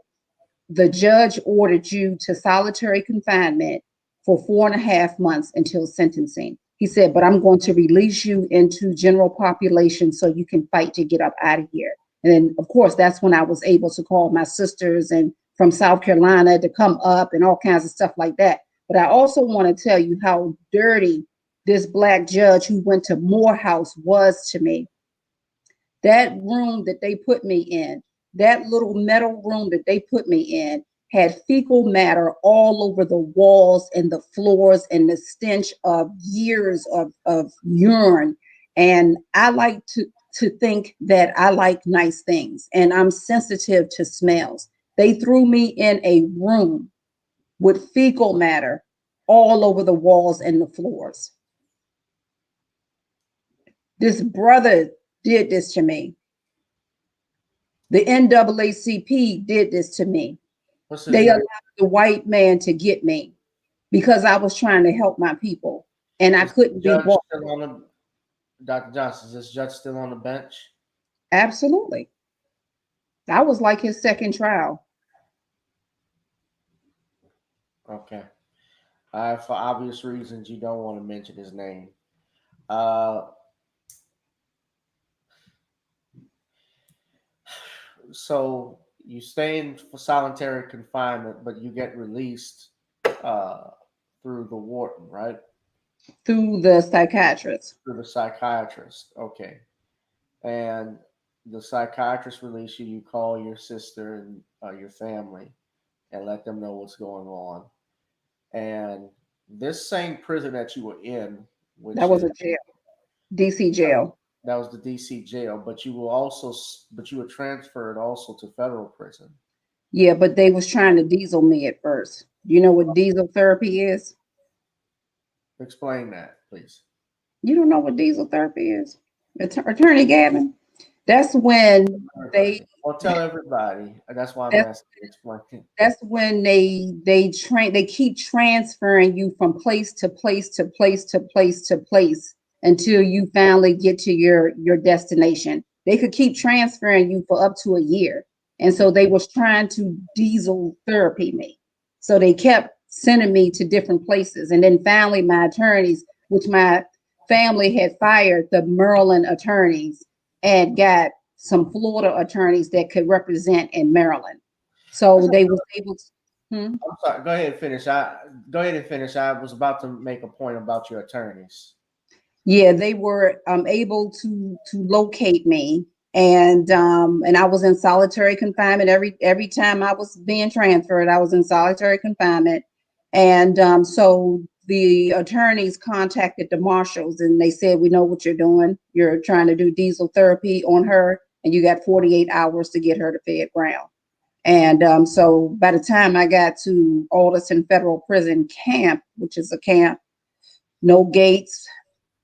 "The judge ordered you to solitary confinement for 4.5 months until sentencing." He said, "But I'm going to release you into general population so you can fight to get up out of here." And then, of course, that's when I was able to call my sisters and from South Carolina to come up and all kinds of stuff like that. But I also want to tell you how dirty this Black judge who went to Morehouse was to me. That room that they put me in, that little metal room that they put me in, had fecal matter all over the walls and the floors and the stench of years of urine. And I like to think that I like nice things and I'm sensitive to smells. They threw me in a room with fecal matter all over the walls and the floors. This brother did this to me. The NAACP did this to me. What's his They name? allowed the white man to get me because I was trying to help my people and I Is the couldn't be judge bought. still on the Dr. Johnson? Is this judge still on the bench? Absolutely. I was like his second trial. Okay. For obvious reasons, you don't want to mention his name. Uh, so you stay in for solitary confinement, but you get released uh, through the warden, right? Through the psychiatrist. Through the psychiatrist. Okay. And the psychiatrist release you. You call your sister and your family and let them know what's going on. And this same prison that you were in, That which was is a jail, DC jail. that was the DC jail, but you were transferred also to federal prison. Yeah, but they was trying to diesel me at first. You know what diesel therapy is? Explain that, please. You don't know what diesel therapy is? Attorney Gavin? That's when they Everybody. Well, tell everybody. That's why I'm that's asking. Explain. that's when they keep transferring you from place to place to place to place to place until you finally get to your destination. They could keep transferring you for up to a year. And so they was trying to diesel therapy me. So they kept sending me to different places. And then finally my attorneys, which my family had fired the Maryland attorneys and got some Florida attorneys that could represent in Maryland. So they was able to. Hmm? I'm sorry. Go ahead and finish. Go ahead and finish. I was about to make a point about your attorneys. Yeah, they were able to locate me, and I was in solitary confinement every time I was being transferred. I was in solitary confinement, and so the attorneys contacted the marshals, and they said, "We know what you're doing. You're trying to do diesel therapy on her, and you got 48 hours to get her to fed ground." And so by the time I got to Alderson Federal Prison Camp, which is a camp, no gates,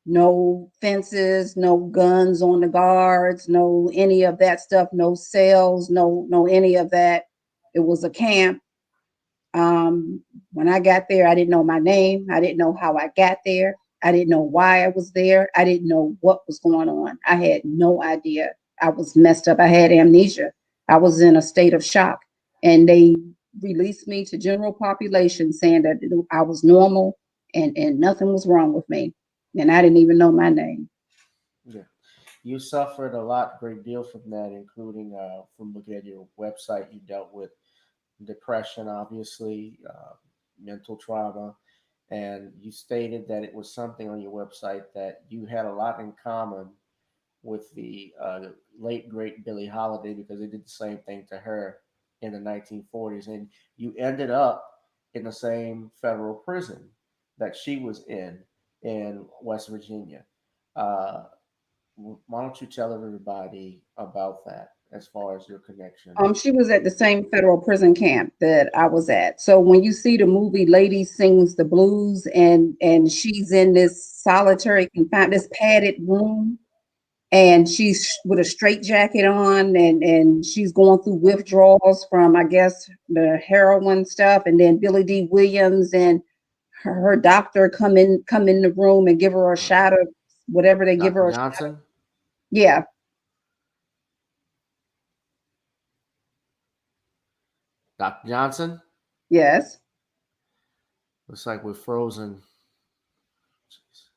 no fences, no guns on the guards, no any of that stuff, no cells, no any of that. It was a camp. When I got there, I didn't know my name. I didn't know how I got there. I didn't know why I was there. I didn't know what was going on. I had no idea. I was messed up. I had amnesia. I was in a state of shock. And they released me to general population saying that I was normal and nothing was wrong with me. And I didn't even know my name. Yeah. You suffered a lot, great deal from that, including from looking at your website. You dealt with depression, obviously, mental trauma, and you stated that it was something on your website that you had a lot in common with the late great Billie Holiday because they did the same thing to her in the 1940s, and you ended up in the same federal prison that she was in West Virginia. Uh, why don't you tell everybody about that as far as your connection? She was at the same federal prison camp that I was at. So when you see the movie Lady Sings the Blues and she's in this solitary confined, this padded room, and she's with a straight jacket on and she's going through withdrawals from, I guess, the heroin stuff, and then Billy D. Williams and her doctor come in the room and give her a Uh, shot of whatever they give Dr. her. Johnson? Yeah. Dr. Johnson? Yes. Looks like we're frozen. Jeez.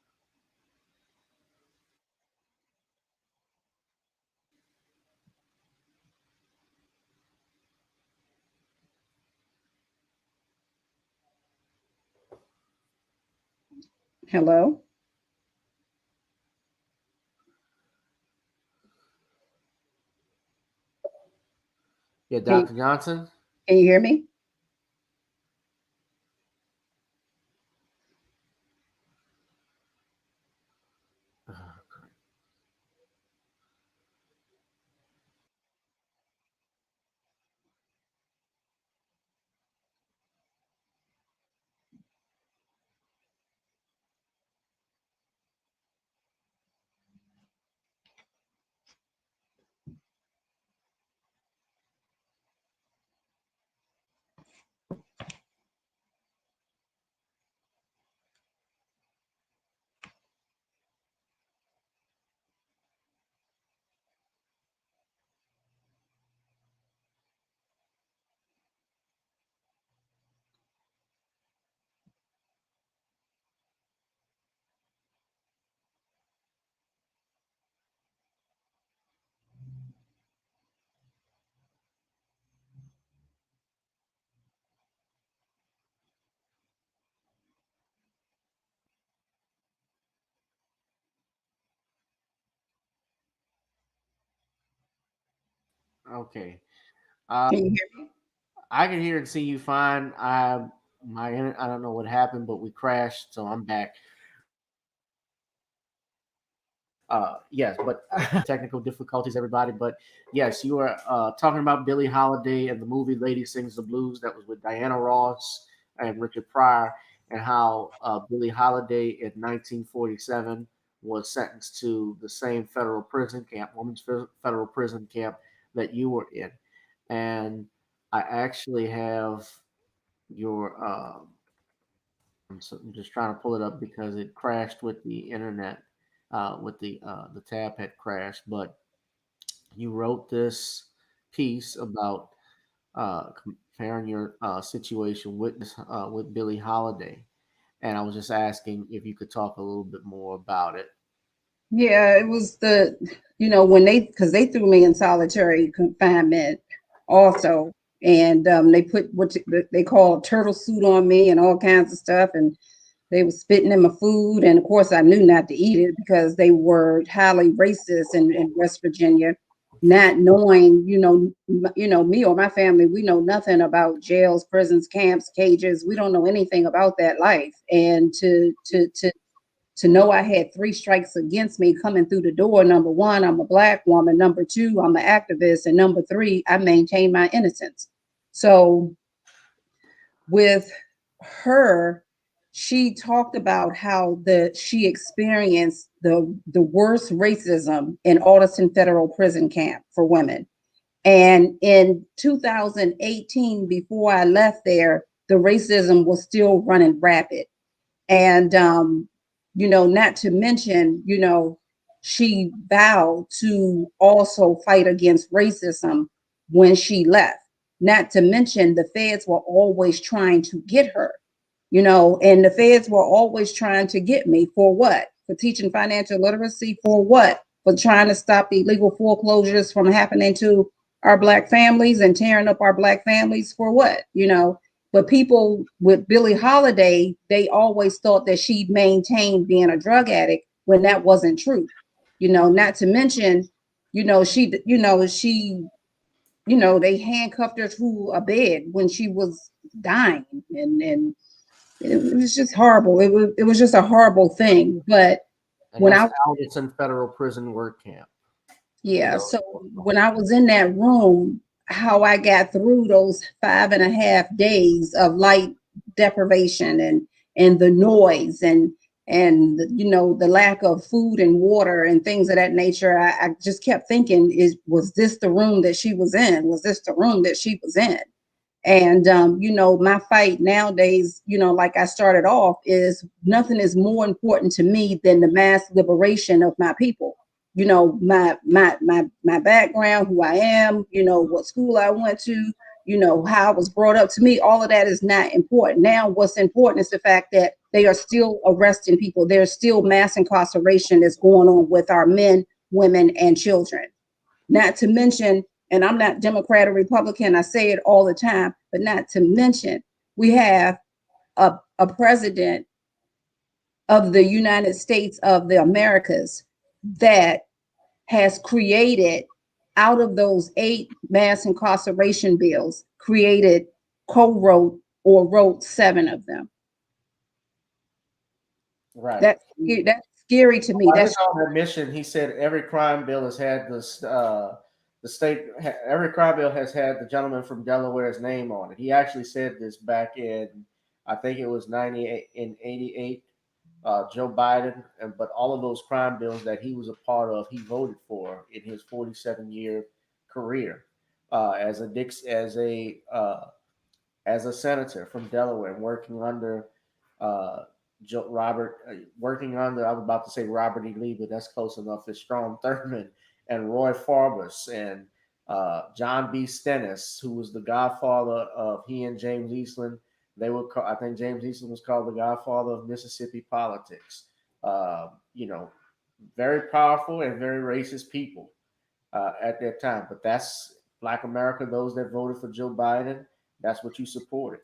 Hello. Yeah, Can you, Dr. Johnson? can you hear me? Okay. Uh, Can you hear me? I can hear and see you fine. I don't know what happened, but we crashed, so I'm back. Yes, but technical difficulties, everybody. But yes, you were talking about Billie Holiday and the movie Lady Sings the Blues that was with Diana Ross and Richard Pryor, and how Billie Holiday in 1947 was sentenced to the same federal prison camp, federal prison camp that you were in. And I actually have your I'm just trying to pull it up because it crashed with the internet. With the tab had crashed, but you wrote this piece about comparing your situation with Billie Holiday, and I was just asking if you could talk a little bit more about it. Yeah, it was when because they threw me in solitary confinement also. And they put they call a turtle suit on me and all kinds of stuff. And they were spitting in my food. And of course, I knew not to eat it because they were highly racist in West Virginia, not knowing, me or my family, we know nothing about jails, prisons, camps, cages. We don't know anything about that life. And to know I had three strikes against me coming through the door. Number one, I'm a Black woman. Number two, I'm an activist. And number three, I maintain my innocence. So with her, she talked about how she experienced the worst racism in Alderson Federal Prison Camp for women. And in 2018, before I left there, the racism was still running rapid. And not to mention, she vowed to also fight against racism when she left. Not to mention, the feds were always trying to get her, and the feds were always trying to get me for what? For teaching financial literacy, for what? For trying to stop illegal foreclosures from happening to our Black families and tearing up our Black families, for what? But people with Billie Holiday, they always thought that she maintained being a drug addict when that wasn't true. not to mention, they handcuffed her to a bed when she was dying, and it was just horrible. It was just a horrible thing. But And when that's I Alderson Federal Prison Work Camp. Yeah. So when I was in that room, how I got through those 5.5 days of light deprivation and the noise and the lack of food and water and things of that nature, I just kept thinking, was this the room that she was in? Was this the room that she was in? And my fight nowadays, like I started off, is nothing is more important to me than the mass liberation of my people. My background, who I am, what school I went to, how I was brought up. To me, all of that is not important. Now, what's important is the fact that they are still arresting people. There's still mass incarceration that's going on with our men, women, and children. Not to mention, and I'm not Democrat or Republican, I say it all the time, but not to mention, we have a president of the United States of the Americas that has created, out of those 8 mass incarceration bills, co-wrote or wrote 7 of them. Right. That's scary to me. That's on her mission. He said every crime bill has had this. Every crime bill has had the gentleman from Delaware's name on it. He actually said this back in, I think it was 98 in 88. Joe Biden, but all of those crime bills that he was a part of, he voted for in his 47-year career as a senator from Delaware, working under working under, I was about to say Robert E. Lee, but that's close enough. It's Strom Thurmond and Roy Farbus and John B. Stennis, who was the godfather of he and James Eastland. I think James Eastland was called the godfather of Mississippi politics. Very powerful and very racist people at that time. But that's Black America, those that voted for Joe Biden, that's what you supported.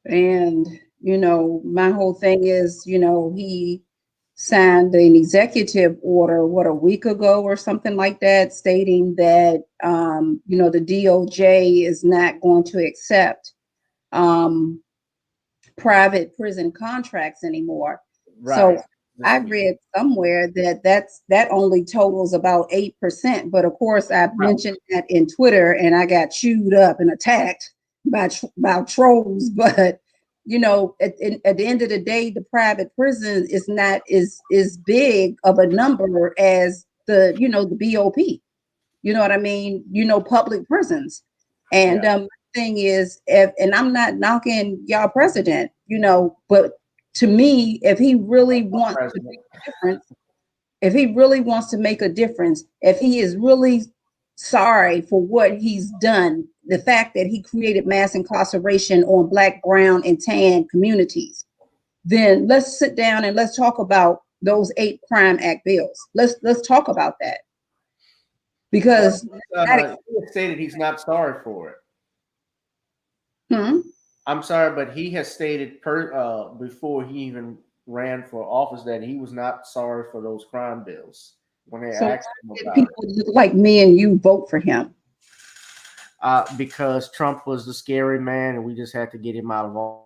And, my whole thing is, he signed an executive order, a week ago or something like that, stating that, the DOJ is not going to accept private prison contracts anymore. Right. So I read somewhere that only totals about 8%. But of course, I mentioned that in Twitter, and I got chewed up and attacked by trolls. But at the end of the day, the private prison is not as big of a number as the BOP. You know what I mean? Public prisons. And thing is, and I'm not knocking y'all president, but to me, if he really wants to make a difference, if he is really sorry for what he's done, the fact that he created mass incarceration on Black, brown, and tan communities, then let's sit down and let's talk about those 8 Crime Act bills. Let's talk about that. Because he stated he's not sorry for it. I'm sorry, but he has stated before he even ran for office that he was not sorry for those crime bills when they asked him about people like me and you vote for him. Because Trump was the scary man, and we just had to get him out of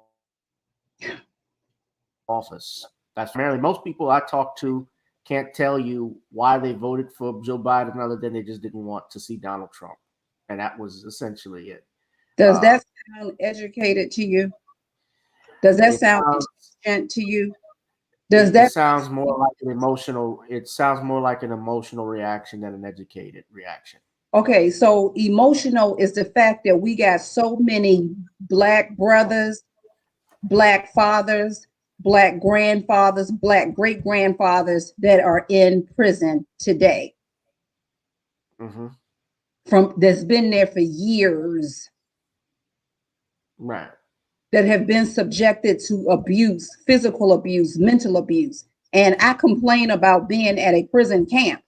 office. That's primarily most people I talk to can't tell you why they voted for Joe Biden other than they just didn't want to see Donald Trump, and that was essentially it. Does that sound educated to you? Does that sound intelligent to you? It sounds more like an emotional. It sounds more like an emotional reaction than an educated reaction. Okay, so emotional is the fact that we got so many Black brothers, Black fathers, Black grandfathers, Black great grandfathers that are in prison today. That's been there for years. Right. That have been subjected to abuse, physical abuse, mental abuse. And I complain about being at a prison camp.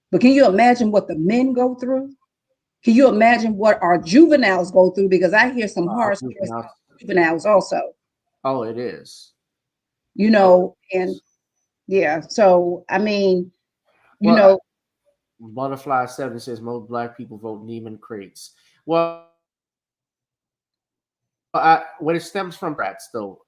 But can you imagine what the men go through? Can you imagine what our juveniles go through? Because I hear some harsh juveniles also. Oh, it is. And Yeah. So I mean, you Well, know, Butterfly 7 says most black people vote Neiman crates. Well, what it stems from Democrats, though,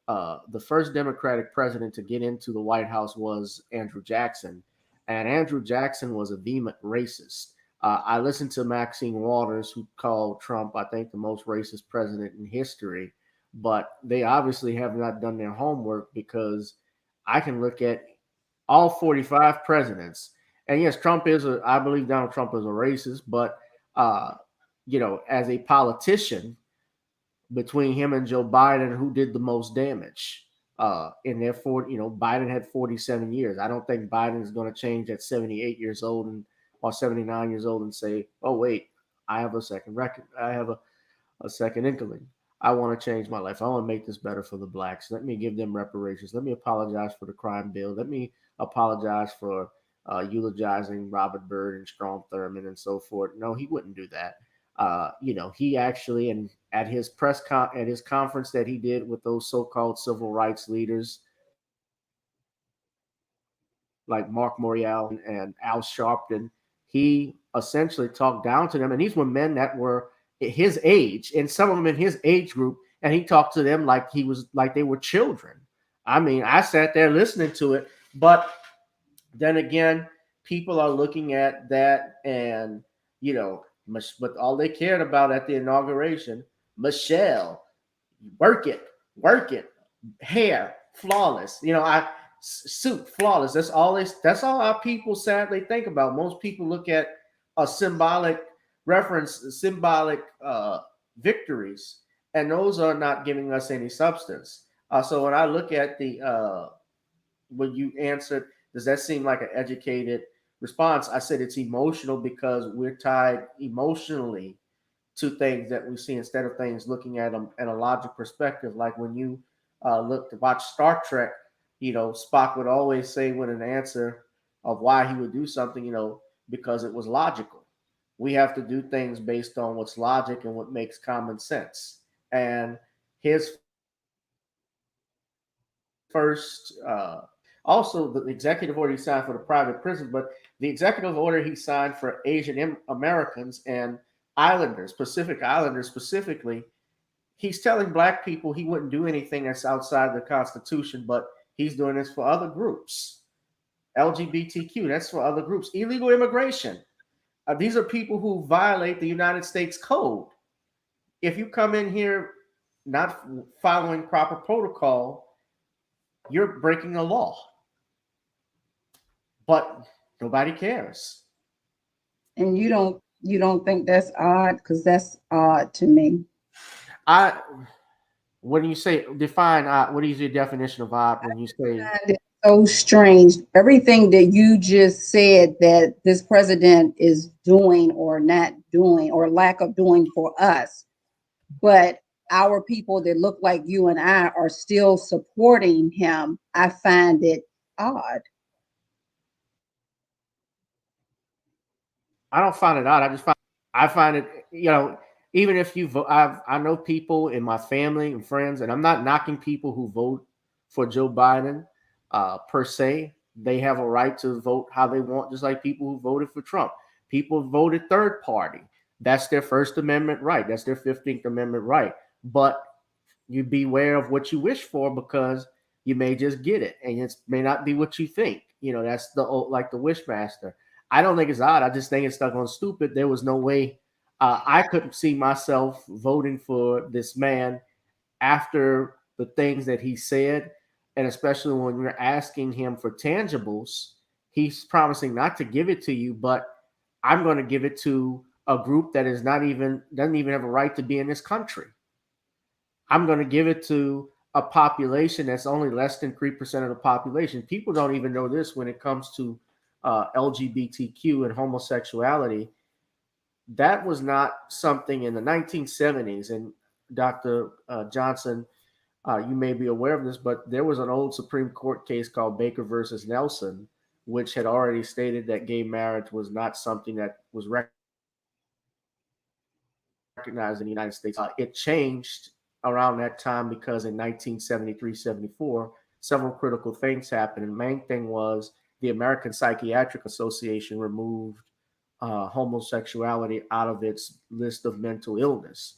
the first Democratic president to get into the White House was Andrew Jackson, and Andrew Jackson was a vehement racist. I listened to Maxine Waters, who called Trump, I think, the most racist president in history, but they obviously have not done their homework because I can look at all 45 presidents, and yes, I believe Donald Trump is a racist, but uh, as a politician between him and Joe Biden, who did the most damage. In their Biden had 47 years. I don't think Biden is going to change at 78 years old or 79 years old and say, "Oh wait, I have a second record. I have a second inkling. I want to change my life. I want to make this better for the blacks. Let me give them reparations. Let me apologize for the crime bill. Let me apologize for eulogizing Robert Byrd and Strom Thurmond and so forth." No, he wouldn't do that. He actually, and at his at his conference that he did with those so-called civil rights leaders like Mark Morial and Al Sharpton, he essentially talked down to them. And these were men that were his age, and some of them in his age group, and he talked to them like they were children. I mean, I sat there listening to it, but then again, people are looking at that, and but all they cared about at the inauguration, Michelle, work it, work it, hair flawless. I suit flawless. That's all our people sadly think about. Most people look at a symbolic victories, and those are not giving us any substance. So when I look at the when you answered, does that seem like an educated response? I said it's emotional because we're tied emotionally to things that we see instead of things looking at them in a logic perspective. Like when you look to watch Star Trek, Spock would always say with an answer of why he would do something, because it was logical. We have to do things based on what's logic and what makes common sense. And his first also the executive order he signed for the private prisons, but the executive order he signed for Asian Americans and Islanders, Pacific Islanders specifically, he's telling black people he wouldn't do anything that's outside the Constitution, but he's doing this for other groups. LGBTQ, that's for other groups. Illegal immigration. These are people who violate the United States Code. If you come in here not following proper protocol, you're breaking the law. But nobody cares. and you don't think that's odd, because that's odd to me. I when you say define what is your definition of odd when you say Find it so strange. Everything that you just said that this president is doing or not doing or lack of doing for us, but our people that look like you and I are still supporting him, I find it odd. I don't find it odd. I find it, even if you vote, I know people in my family and friends, and I'm not knocking people who vote for Joe Biden per se. They have a right to vote how they want, just like people who voted for Trump. People voted third party. That's their First Amendment right. That's their 15th Amendment right. But you beware of what you wish for because you may just get it, and it may not be what you think. That's the old, like the Wishmaster. I don't think it's odd. I just think it's stuck on stupid. There was no way I couldn't see myself voting for this man after the things that he said, and especially when we're asking him for tangibles. He's promising not to give it to you, but I'm going to give it to a group that is not even doesn't even have a right to be in this country. I'm going to give it to a population that's only less than 3% of the population. People don't even know this when it comes to LGBTQ and homosexuality. That was not something in the 1970s. And Dr. Johnson, you may be aware of this, but there was an old Supreme Court case called Baker versus Nelson, which had already stated that gay marriage was not something that was recognized in the United States. It changed around that time because in 1973, 74, several critical things happened. And the main thing was the American Psychiatric Association removed homosexuality out of its list of mental illness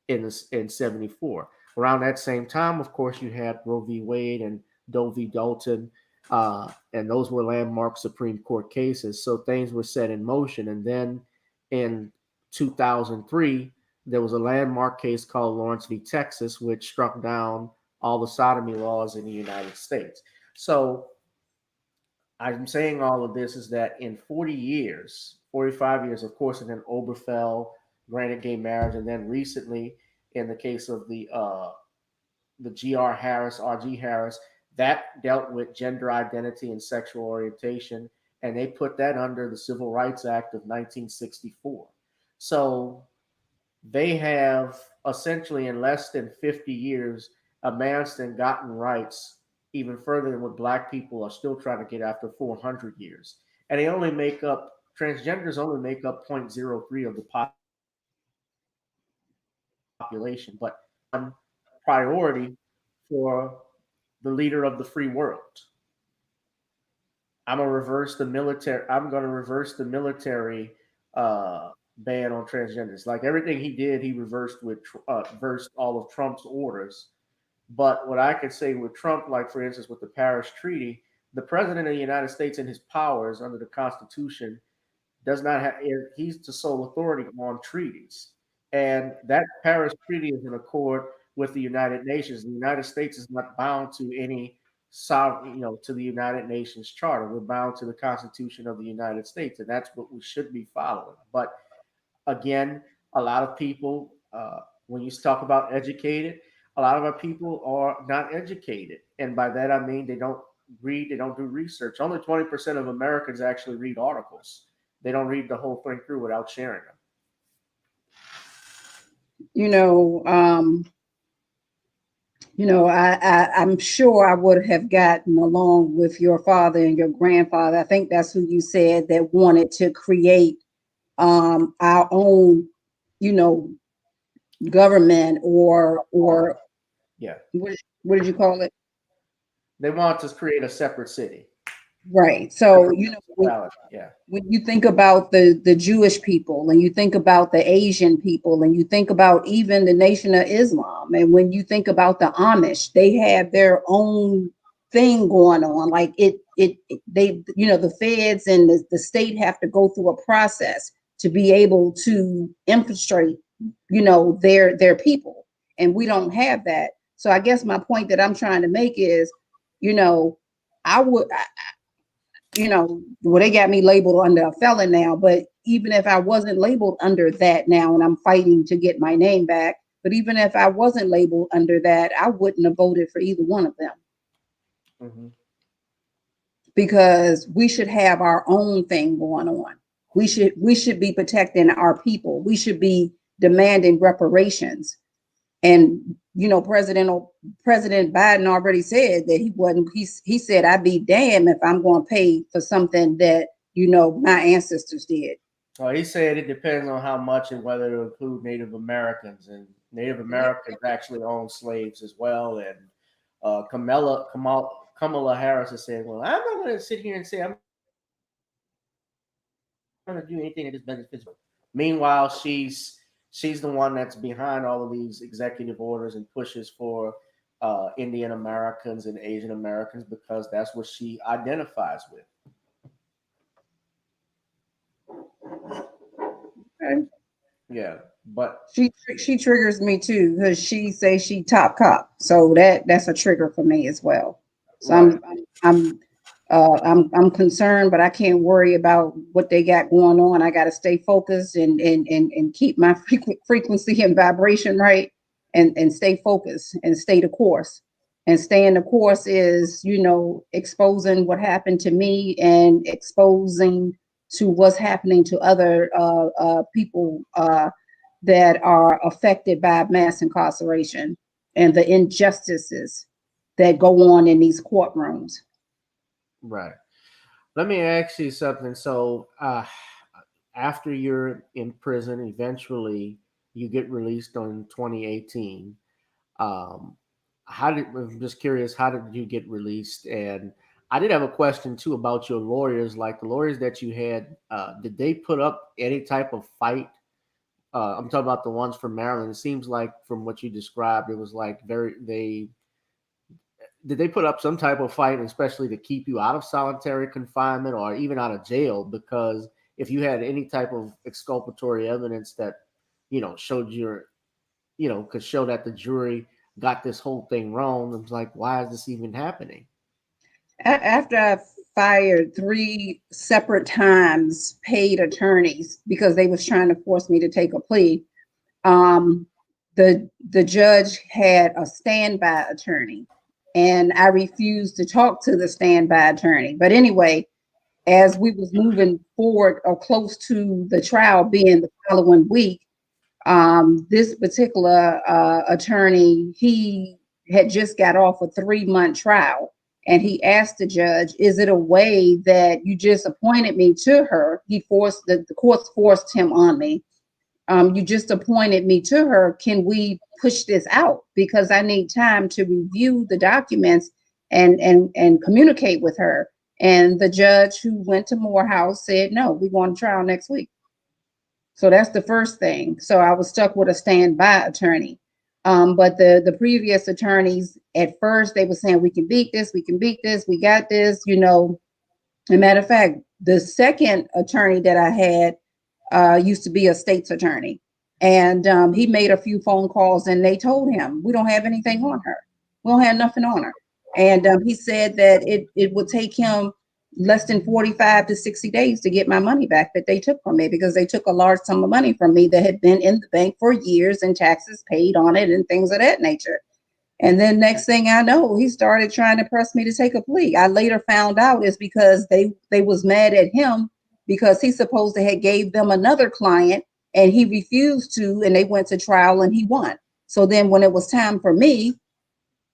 in 74. Around that same time, of course, you had Roe v. Wade and Doe v. Dalton, and those were landmark Supreme Court cases. So things were set in motion. And then in 2003, there was a landmark case called Lawrence v. Texas, which struck down all the sodomy laws in the United States. So I'm saying all of this is that in 40 years, 45 years, of course, and then Obergefell granted gay marriage, and then recently, in the case of the G.R. Harris, R.G. Harris, that dealt with gender identity and sexual orientation, and they put that under the Civil Rights Act of 1964. So they have essentially, in less than 50 years, amassed and gotten rights even further than what Black people are still trying to get after 400 years. And they only make up, transgenders only make up 0.03 of the population, but one priority for the leader of the free world. I'm going to reverse the military ban on transgenders. Like everything he did, he reversed all of Trump's orders. But what I could say with Trump, like for instance with the Paris Treaty, the president of the United States and his powers under the Constitution does not have. He's the sole authority on treaties, and that Paris Treaty is in accord with the United Nations. The United States is not bound to any sovereign, to the United Nations Charter. We're bound to the Constitution of the United States, and that's what we should be following. But again, a lot of people, when you talk about educated, a lot of our people are not educated. And by that, I mean they don't read, they don't do research. Only 20% of Americans actually read articles. They don't read the whole thing through without sharing them. I'm sure I would have gotten along with your father and your grandfather. I think that's who you said that wanted to create our own, government or yeah. What did you call it? They want to create a separate city. Right. So, yeah. When you think about the Jewish people and you think about the Asian people and you think about even the Nation of Islam, and when you think about the Amish, they have their own thing going on. Like they, the feds and the state have to go through a process to be able to infiltrate, their people. And we don't have that. So I guess my point that I'm trying to make is, I would, well, they got me labeled under a felon now, but even if I wasn't labeled under that now, and I'm fighting to get my name back, but even if I wasn't labeled under that, I wouldn't have voted for either one of them. Mm-hmm. Because we should have our own thing going on. We should be protecting our people. We should be demanding reparations. And President Biden already said that he wasn't. He said, "I'd be damned if I'm going to pay for something that my ancestors did." Well, he said it depends on how much and whether to include Native Americans, and Native Americans actually own slaves as well. And Kamala Harris is saying, "Well, I'm not going to sit here and say I'm going to do anything that is beneficial." Meanwhile, she's the one that's behind all of these executive orders and pushes for Indian Americans and Asian Americans because that's what she identifies with. Okay. Yeah, but she triggers me too because she says she top cop, so that's a trigger for me as well. So right. I'm concerned, but I can't worry about what they got going on. I got to stay focused and keep my frequency and vibration right, and stay focused and stay the course. And staying the course is, exposing what happened to me and exposing to what's happening to other people that are affected by mass incarceration and the injustices that go on in these courtrooms. Right. Let me ask you something. So, after you're in prison, eventually you get released on 2018. Um, I'm just curious, how did you get released? And I did have a question too about your lawyers. Like the lawyers that you had, did they put up any type of fight? I'm talking about the ones from Maryland. It seems like from what you described, it was like they did they put up some type of fight, especially to keep you out of solitary confinement or even out of jail? Because if you had any type of exculpatory evidence that, showed could show that the jury got this whole thing wrong, it was like, why is this even happening? After I fired 3 separate times paid attorneys because they was trying to force me to take a plea, um, the judge had a standby attorney, and I refused to talk to the standby attorney. But anyway, as we was moving forward or close to the trial being the following week, this particular attorney, he had just got off a 3-month trial, and he asked the judge, is it a way that you just appointed me to her? He forced the courts forced him on me. You just appointed me to her. Can we push this out? Because I need time to review the documents and communicate with her. And the judge who went to Morehouse said, no, we're going to trial next week. So that's the first thing. So I was stuck with a standby attorney. But the previous attorneys, at first, they were saying, we can beat this, we got this, As a matter of fact, the second attorney that I had used to be a state's attorney. And he made a few phone calls, and they told him, we don't have anything on her. We don't have nothing on her. And he said that it would take him less than 45 to 60 days to get my money back that they took from me, because they took a large sum of money from me that had been in the bank for years and taxes paid on it and things of that nature. And then next thing I know, he started trying to press me to take a plea. I later found out it's because they was mad at him because he supposed to have gave them another client and he refused to, and they went to trial and he won. So then when it was time for me,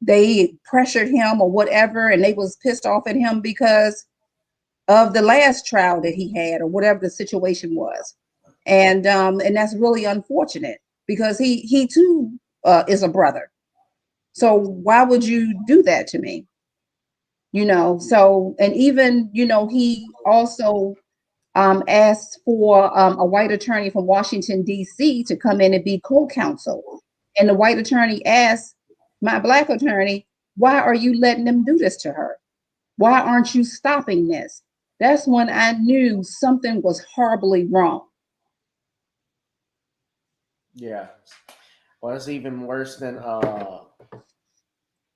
they pressured him or whatever, and they was pissed off at him because of the last trial that he had or whatever the situation was. And that's really unfortunate because he too is a brother. So why would you do that to me? So, and even, he also asked for a white attorney from Washington, D.C. to come in and be co-counsel. And the white attorney asked my black attorney, why are you letting them do this to her? Why aren't you stopping this? That's when I knew something was horribly wrong. Yeah. Well, it's even worse than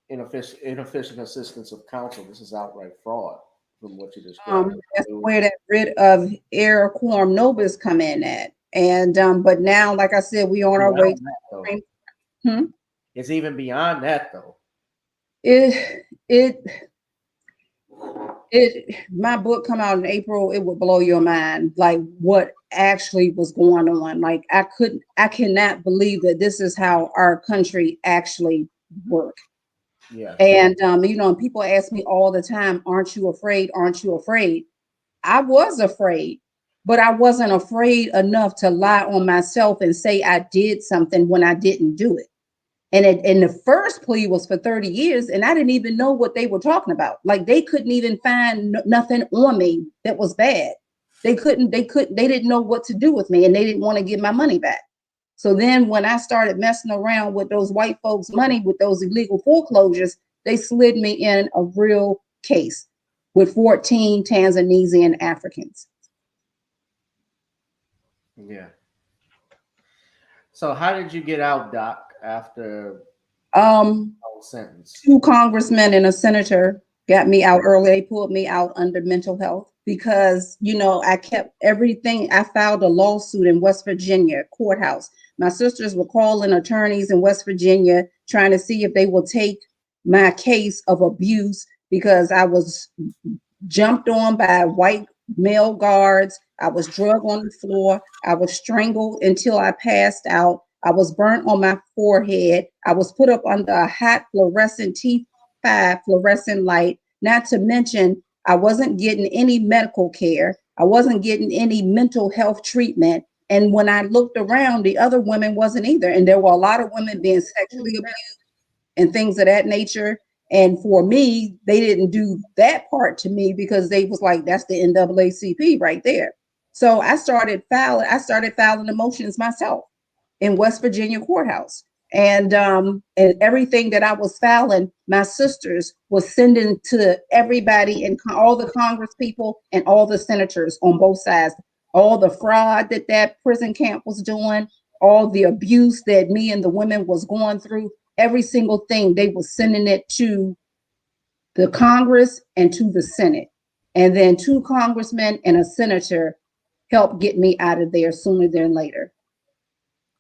inefficient assistance of counsel. This is outright fraud from what you described. That's where that writ of error quorum nobis come in at. And but now, like I said, we on our way to It's even beyond that, though. My book come out in April, it would blow your mind, like what actually was going on. Like I cannot believe that this is how our country actually work. Yeah. And people ask me all the time, aren't you afraid? Aren't you afraid? I was afraid, but I wasn't afraid enough to lie on myself and say I did something when I didn't do it. And the first plea was for 30 years, and I didn't even know what they were talking about. Like they couldn't even find nothing on me that was bad. They didn't know what to do with me, and they didn't want to give my money back. So then when I started messing around with those white folks' money with those illegal foreclosures, they slid me in a real case with 14 Tanzanian Africans. Yeah. So how did you get out, Doc, after sentence? 2 congressmen and a senator got me out early. They pulled me out under mental health because, I kept everything. I filed a lawsuit in West Virginia courthouse. My sisters were calling attorneys in West Virginia trying to see if they will take my case of abuse because I was jumped on by white male guards. I was drugged on the floor. I was strangled until I passed out. I was burnt on my forehead. I was put up under a hot fluorescent T5 fluorescent light. Not to mention, I wasn't getting any medical care. I wasn't getting any mental health treatment. And when I looked around, the other women wasn't either. And there were a lot of women being sexually abused. and things of that nature. And for me, they didn't do that part to me because they was like, that's the NAACP right there. So I started filing the motions myself in West Virginia courthouse. And everything that I was filing, my sisters was sending to everybody and all the Congress people and all the senators on both sides, all the fraud that that prison camp was doing, all the abuse that me and the women was going through, every single thing, they was sending it to the Congress and to the Senate. And then two congressmen and a senator helped get me out of there sooner than later.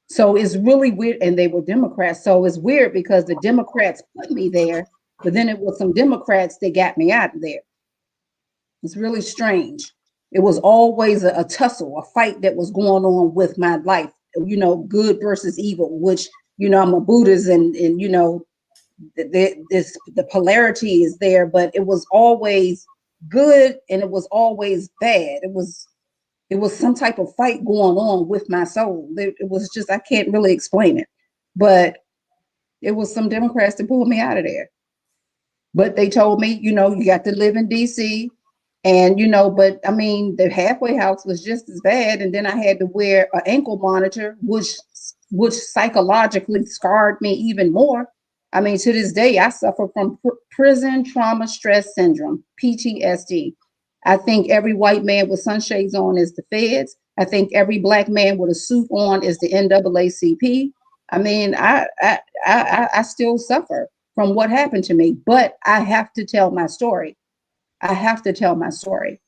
So it's really weird. And they were Democrats. So it's weird because the Democrats put me there, but then it was some Democrats that got me out of there. It's really strange. It was always a tussle, a fight that was going on with my life, good versus evil, which, I'm a Buddhist and the polarity is there, but it was always good and it was always bad. It was some type of fight going on with my soul. It was just, I can't really explain it, but it was some Democrats that pulled me out of there. But they told me, you got to live in DC. And, but I mean, the halfway house was just as bad. And then I had to wear an ankle monitor, which psychologically scarred me even more. I mean, to this day, I suffer from prison trauma stress syndrome, PTSD. I think every white man with sunshades on is the feds. I think every black man with a suit on is the NAACP. I mean, I still suffer from what happened to me, but I have to tell my story. I have to tell my story.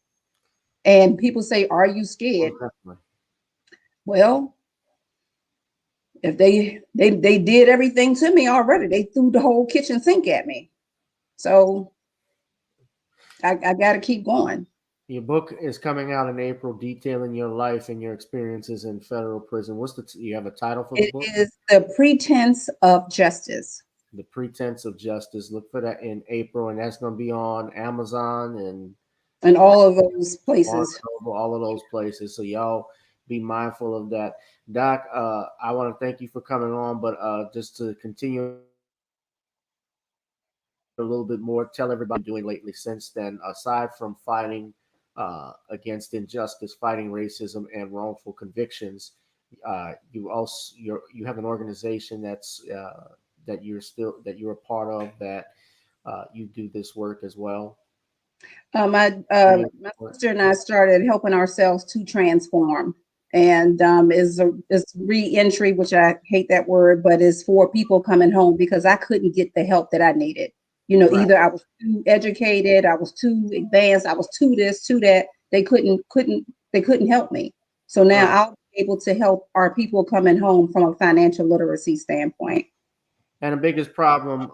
And people say, "Are you scared?" Definitely. Well, if they did everything to me already, they threw the whole kitchen sink at me. So I got to keep going. Your book is coming out in April, detailing your life and your experiences in federal prison. You have a title for the It book? is The Pretense of Justice. The Pretense of Justice. Look for that in April, and that's going to be on Amazon and And uh, all of those Barnes places. Noble, all of those places. So y'all be mindful of that. Doc, I want to thank you for coming on, but just to continue a little bit more, tell everybody what you've been doing lately since then, aside from fighting against injustice, fighting racism and wrongful convictions. You have an organization that you're a part of, that you do this work as well. My sister and I started helping ourselves to transform, and is reentry, which I hate that word, but is for people coming home because I couldn't get the help that I needed. Right. Either I was too educated, I was too advanced, I was too this, too that. They couldn't help me. So now Right. I'll be able to help our people coming home from a financial literacy standpoint. And the biggest problem,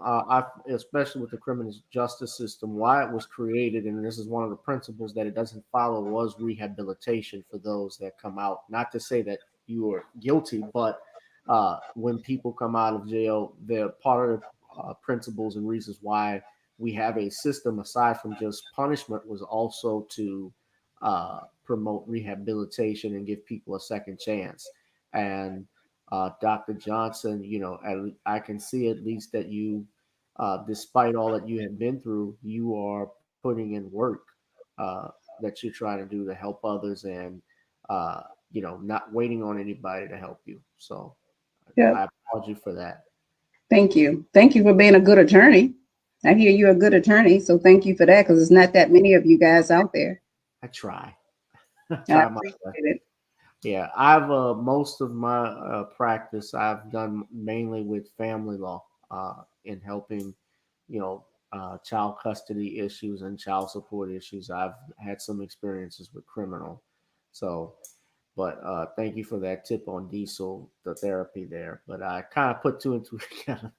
especially with the criminal justice system, why it was created, and this is one of the principles that it doesn't follow, was rehabilitation for those that come out. Not to say that you are guilty, but when people come out of jail, they're part of the principles and reasons why we have a system, aside from just punishment, was also to promote rehabilitation and give people a second chance. And Dr. Johnson, I can see at least that you, despite all that you have been through, you are putting in work that you're trying to do to help others, and not waiting on anybody to help you. So Yeah. I applaud you for that. Thank you. Thank you for being a good attorney. I hear you're a good attorney, so thank you for that because it's not that many of you guys out there. I try. I I try my appreciate best. it. Yeah, I've most of my practice I've done mainly with family law, in helping, child custody issues and child support issues. I've had some experiences with criminal, so. But thank you for that tip on diesel, the therapy there. But I kind of put two and two together.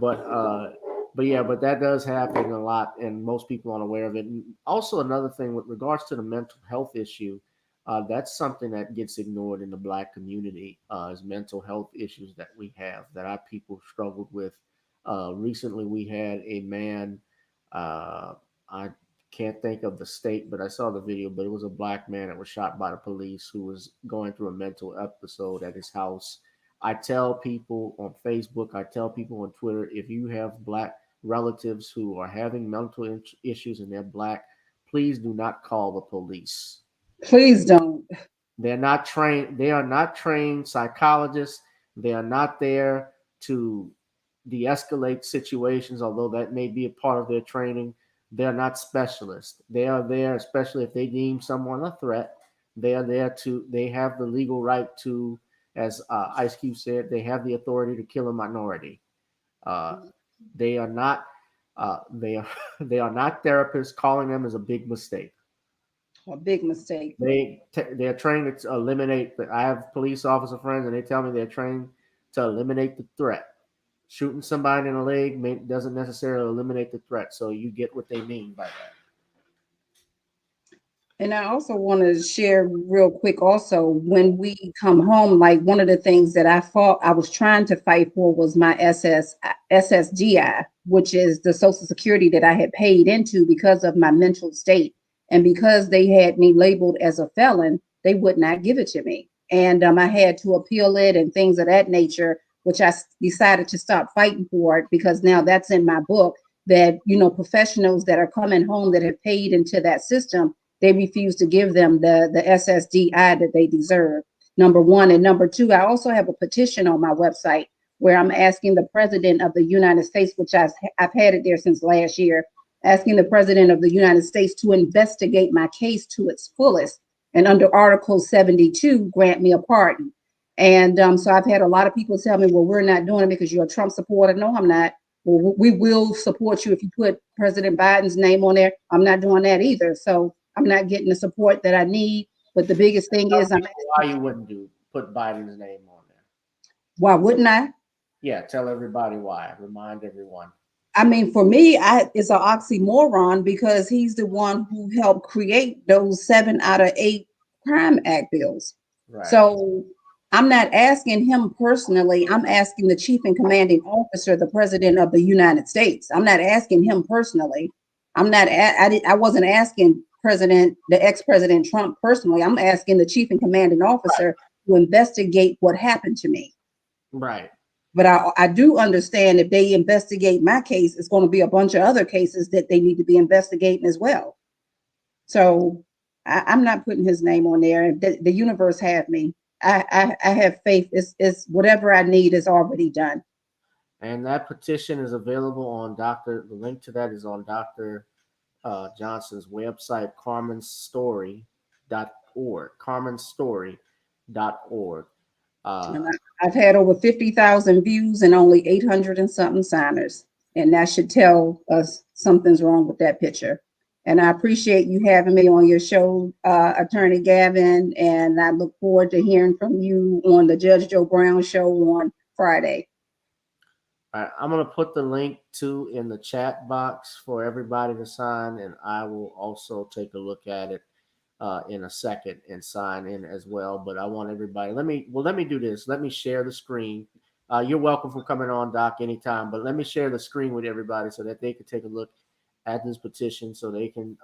but uh, but yeah, but that does happen a lot, and most people aren't aware of it. And also, another thing with regards to the mental health issue, that's something that gets ignored in the Black community, is mental health issues that we have, that our people struggled with. Recently, we had a man. I can't think of the state, but I saw the video. But it was a black man that was shot by the police, who was going through a mental episode at his house. I tell people on Facebook, I tell people on Twitter, if you have black relatives who are having mental issues and they're black, please do not call the police. Please don't. They're not trained. They are not trained psychologists. They are not there to de-escalate situations, although that may be a part of their training. They're not specialists. They are there, especially if they deem someone a threat. They are there to. They have the legal right to, as Ice Cube said, they have the authority to kill a minority. Uh, they are not. They are. They are not therapists. Calling them is a big mistake. A big mistake. They're trained to eliminate. I have police officer friends, and they tell me they're trained to eliminate the threat. Shooting somebody in the leg doesn't necessarily eliminate the threat. So you get what they mean by that. And I also want to share real quick also, when we come home, like one of the things that I was trying to fight for was my SSDI, which is the Social Security that I had paid into because of my mental state. And because they had me labeled as a felon, they would not give it to me. And I had to appeal it and things of that nature, which decided to stop fighting for it because now that's in my book that, professionals that are coming home that have paid into that system, they refuse to give them the SSDI that they deserve. Number one. And number two, I also have a petition on my website where I'm asking the president of the United States, which I've had it there since last year, asking the president of the United States to investigate my case to its fullest. And under Article 72, grant me a pardon. And so I've had a lot of people tell me, well, we're not doing it because you're a Trump supporter. No, I'm not. Well, we will support you if you put President Biden's name on there. I'm not doing that either. So I'm not getting the support that I need. But the biggest thing is, why you wouldn't put Biden's name on there. Why wouldn't I? Yeah, tell everybody why. Remind everyone. I mean, for me, it's an oxymoron because he's the one who helped create those 7 out of 8 Crime Act bills. Right. So I'm not asking him personally. I'm asking the chief and commanding officer, the president of the United States. I'm not asking him personally. I wasn't asking the ex-president Trump personally. I'm asking the chief and commanding officer to investigate what happened to me. Right. But I do understand if they investigate my case, it's going to be a bunch of other cases that they need to be investigating as well. So I'm not putting his name on there. The universe have me. I have faith. It's whatever I need is already done. And that petition is available on the link to that is on Dr. Johnson's website, carmenstory.org. carmenstory.org. I've had over 50,000 views and only 800 and something signers. And that should tell us something's wrong with that picture. And I appreciate you having me on your show, Attorney Gavin. And I look forward to hearing from you on the Judge Joe Brown show on Friday. All right, I'm going to put the link in the chat box for everybody to sign. And I will also take a look at it in a second and sign in as well. But I want everybody, let me do this. Let me share the screen. You're welcome for coming on, Doc, anytime, but let me share the screen with everybody so that they can take a look at this petition so they can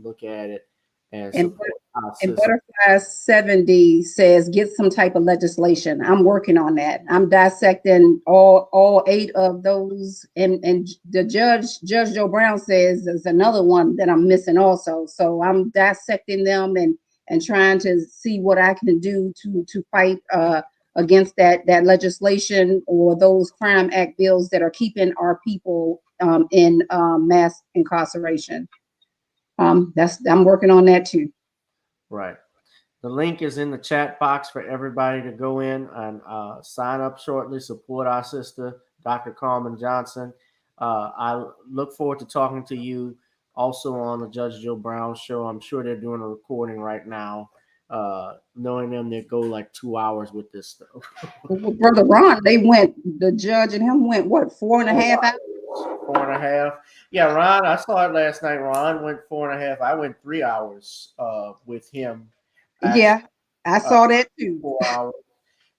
look at it and support our system. And Butterfly 70 says, get some type of legislation. I'm working on that. I'm dissecting all 8 of those. And the Judge Joe Brown says there's another one that I'm missing also. So I'm dissecting them and trying to see what I can do to fight against that legislation or those Crime Act bills that are keeping our people in mass incarceration. I'm working on that too. Right. The link is in the chat box for everybody to go in and sign up shortly. Support our sister, Dr. Carmen Johnson. I look forward to talking to you also on the Judge Joe Brown show. I'm sure they're doing a recording right now. Knowing them, they go like 2 hours with this stuff. Well, Brother Ron, the judge and him went, what, 4.5 hours? 4.5. Yeah, Ron, I saw it last night. Ron went 4.5. I went 3 hours with him. Actually, yeah, I saw that too. 4 hours.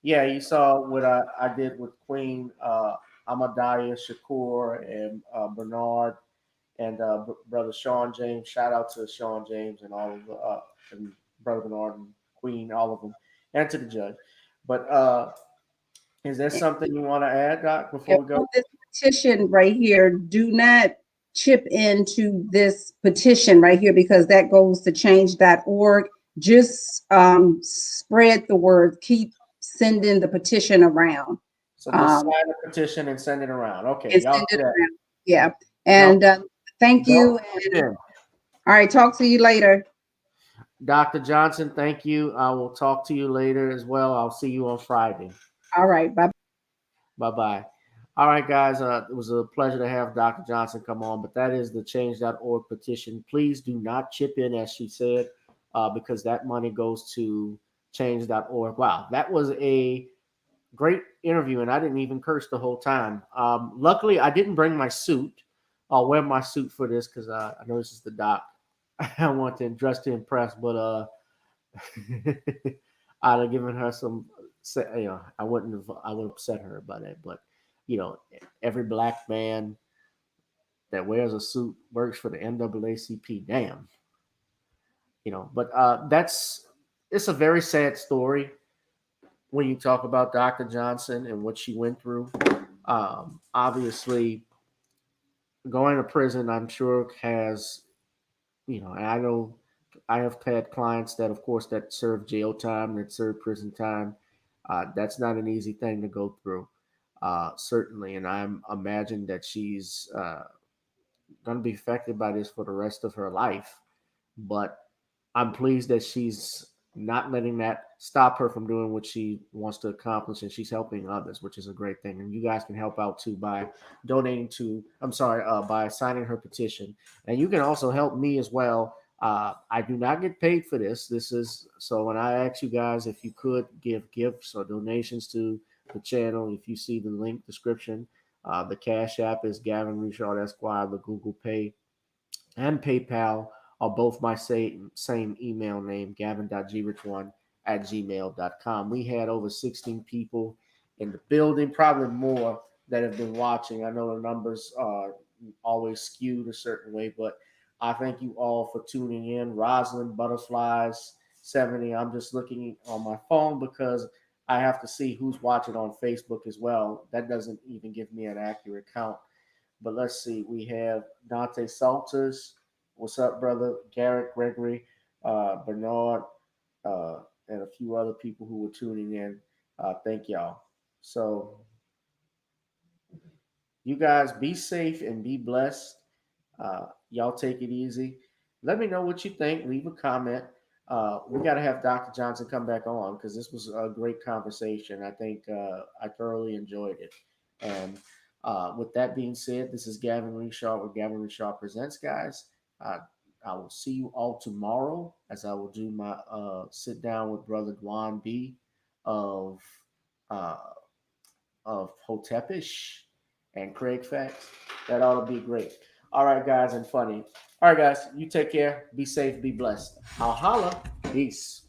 Yeah, you saw what I did with Queen Amadaya Shakur and Bernard and Brother Sean James. Shout out to Sean James and all of and Brother Bernard and Queen, all of them, and to the judge. But Is there something you want to add, Doc, before And we go? on this petition right here, do not chip into this petition right here because that goes to change.org. Just spread the word. Keep sending the petition around. So just sign the petition and send it around. Okay, And y'all send do it that. around. Yeah. Don't, And thank you. don't And, all right. Talk to you later. Dr. Johnson, thank you. I will talk to you later as well. I'll see you on Friday. All right. Bye. Bye-bye. All right, guys. It was a pleasure to have Dr. Johnson come on, but that is the change.org petition. Please do not chip in, as she said, because that money goes to change.org. Wow, that was a great interview, and I didn't even curse the whole time. Luckily, I didn't bring my suit. I'll wear my suit for this because I know this is the doc. I want to dress to impress, but I'd have given her some. I wouldn't upset her about it. But every black man that wears a suit works for the NAACP. Damn, But it's a very sad story when you talk about Dr. Johnson and what she went through. Obviously, going to prison, I'm sure has, and I know I have had clients that, of course, that serve jail time, that serve prison time. That's not an easy thing to go through, certainly. And I'm imagine that she's going to be affected by this for the rest of her life. But I'm pleased that she's not letting that stop her from doing what she wants to accomplish, and she's helping others, which is a great thing. And you guys can help out too by donating to, by signing her petition. And you can also help me as well. I do not get paid for this. This is so when I ask you guys if you could give gifts or donations to the channel, if you see the link description, the Cash App is Gavin Richard Esquire, the Google Pay and PayPal are both my same email name, gavin.grich1@gmail.com. We had over 16 people in the building, probably more that have been watching. I know the numbers are always skewed a certain way, but I thank you all for tuning in. Rosalind Butterflies 70. I'm just looking on my phone because I have to see who's watching on Facebook as well. That doesn't even give me an accurate count. But let's see. We have Dante Salters. What's up, brother? Garrett Gregory, Bernard, and a few other people who were tuning in. Thank y'all. So, you guys be safe and be blessed. Y'all take it easy. Let me know what you think. Leave a comment. We got to have Dr. Johnson come back on because this was a great conversation. I think I thoroughly enjoyed it. And with that being said, this is Gavin Richard with Gavin Richard Presents, guys. I will see you all tomorrow as I will do my sit down with Brother Dwan B of uh, Hotepish and Craig Facts. That ought to be great. All right, guys, and funny. All right, guys, you take care. Be safe. Be blessed. I'll holla. Peace.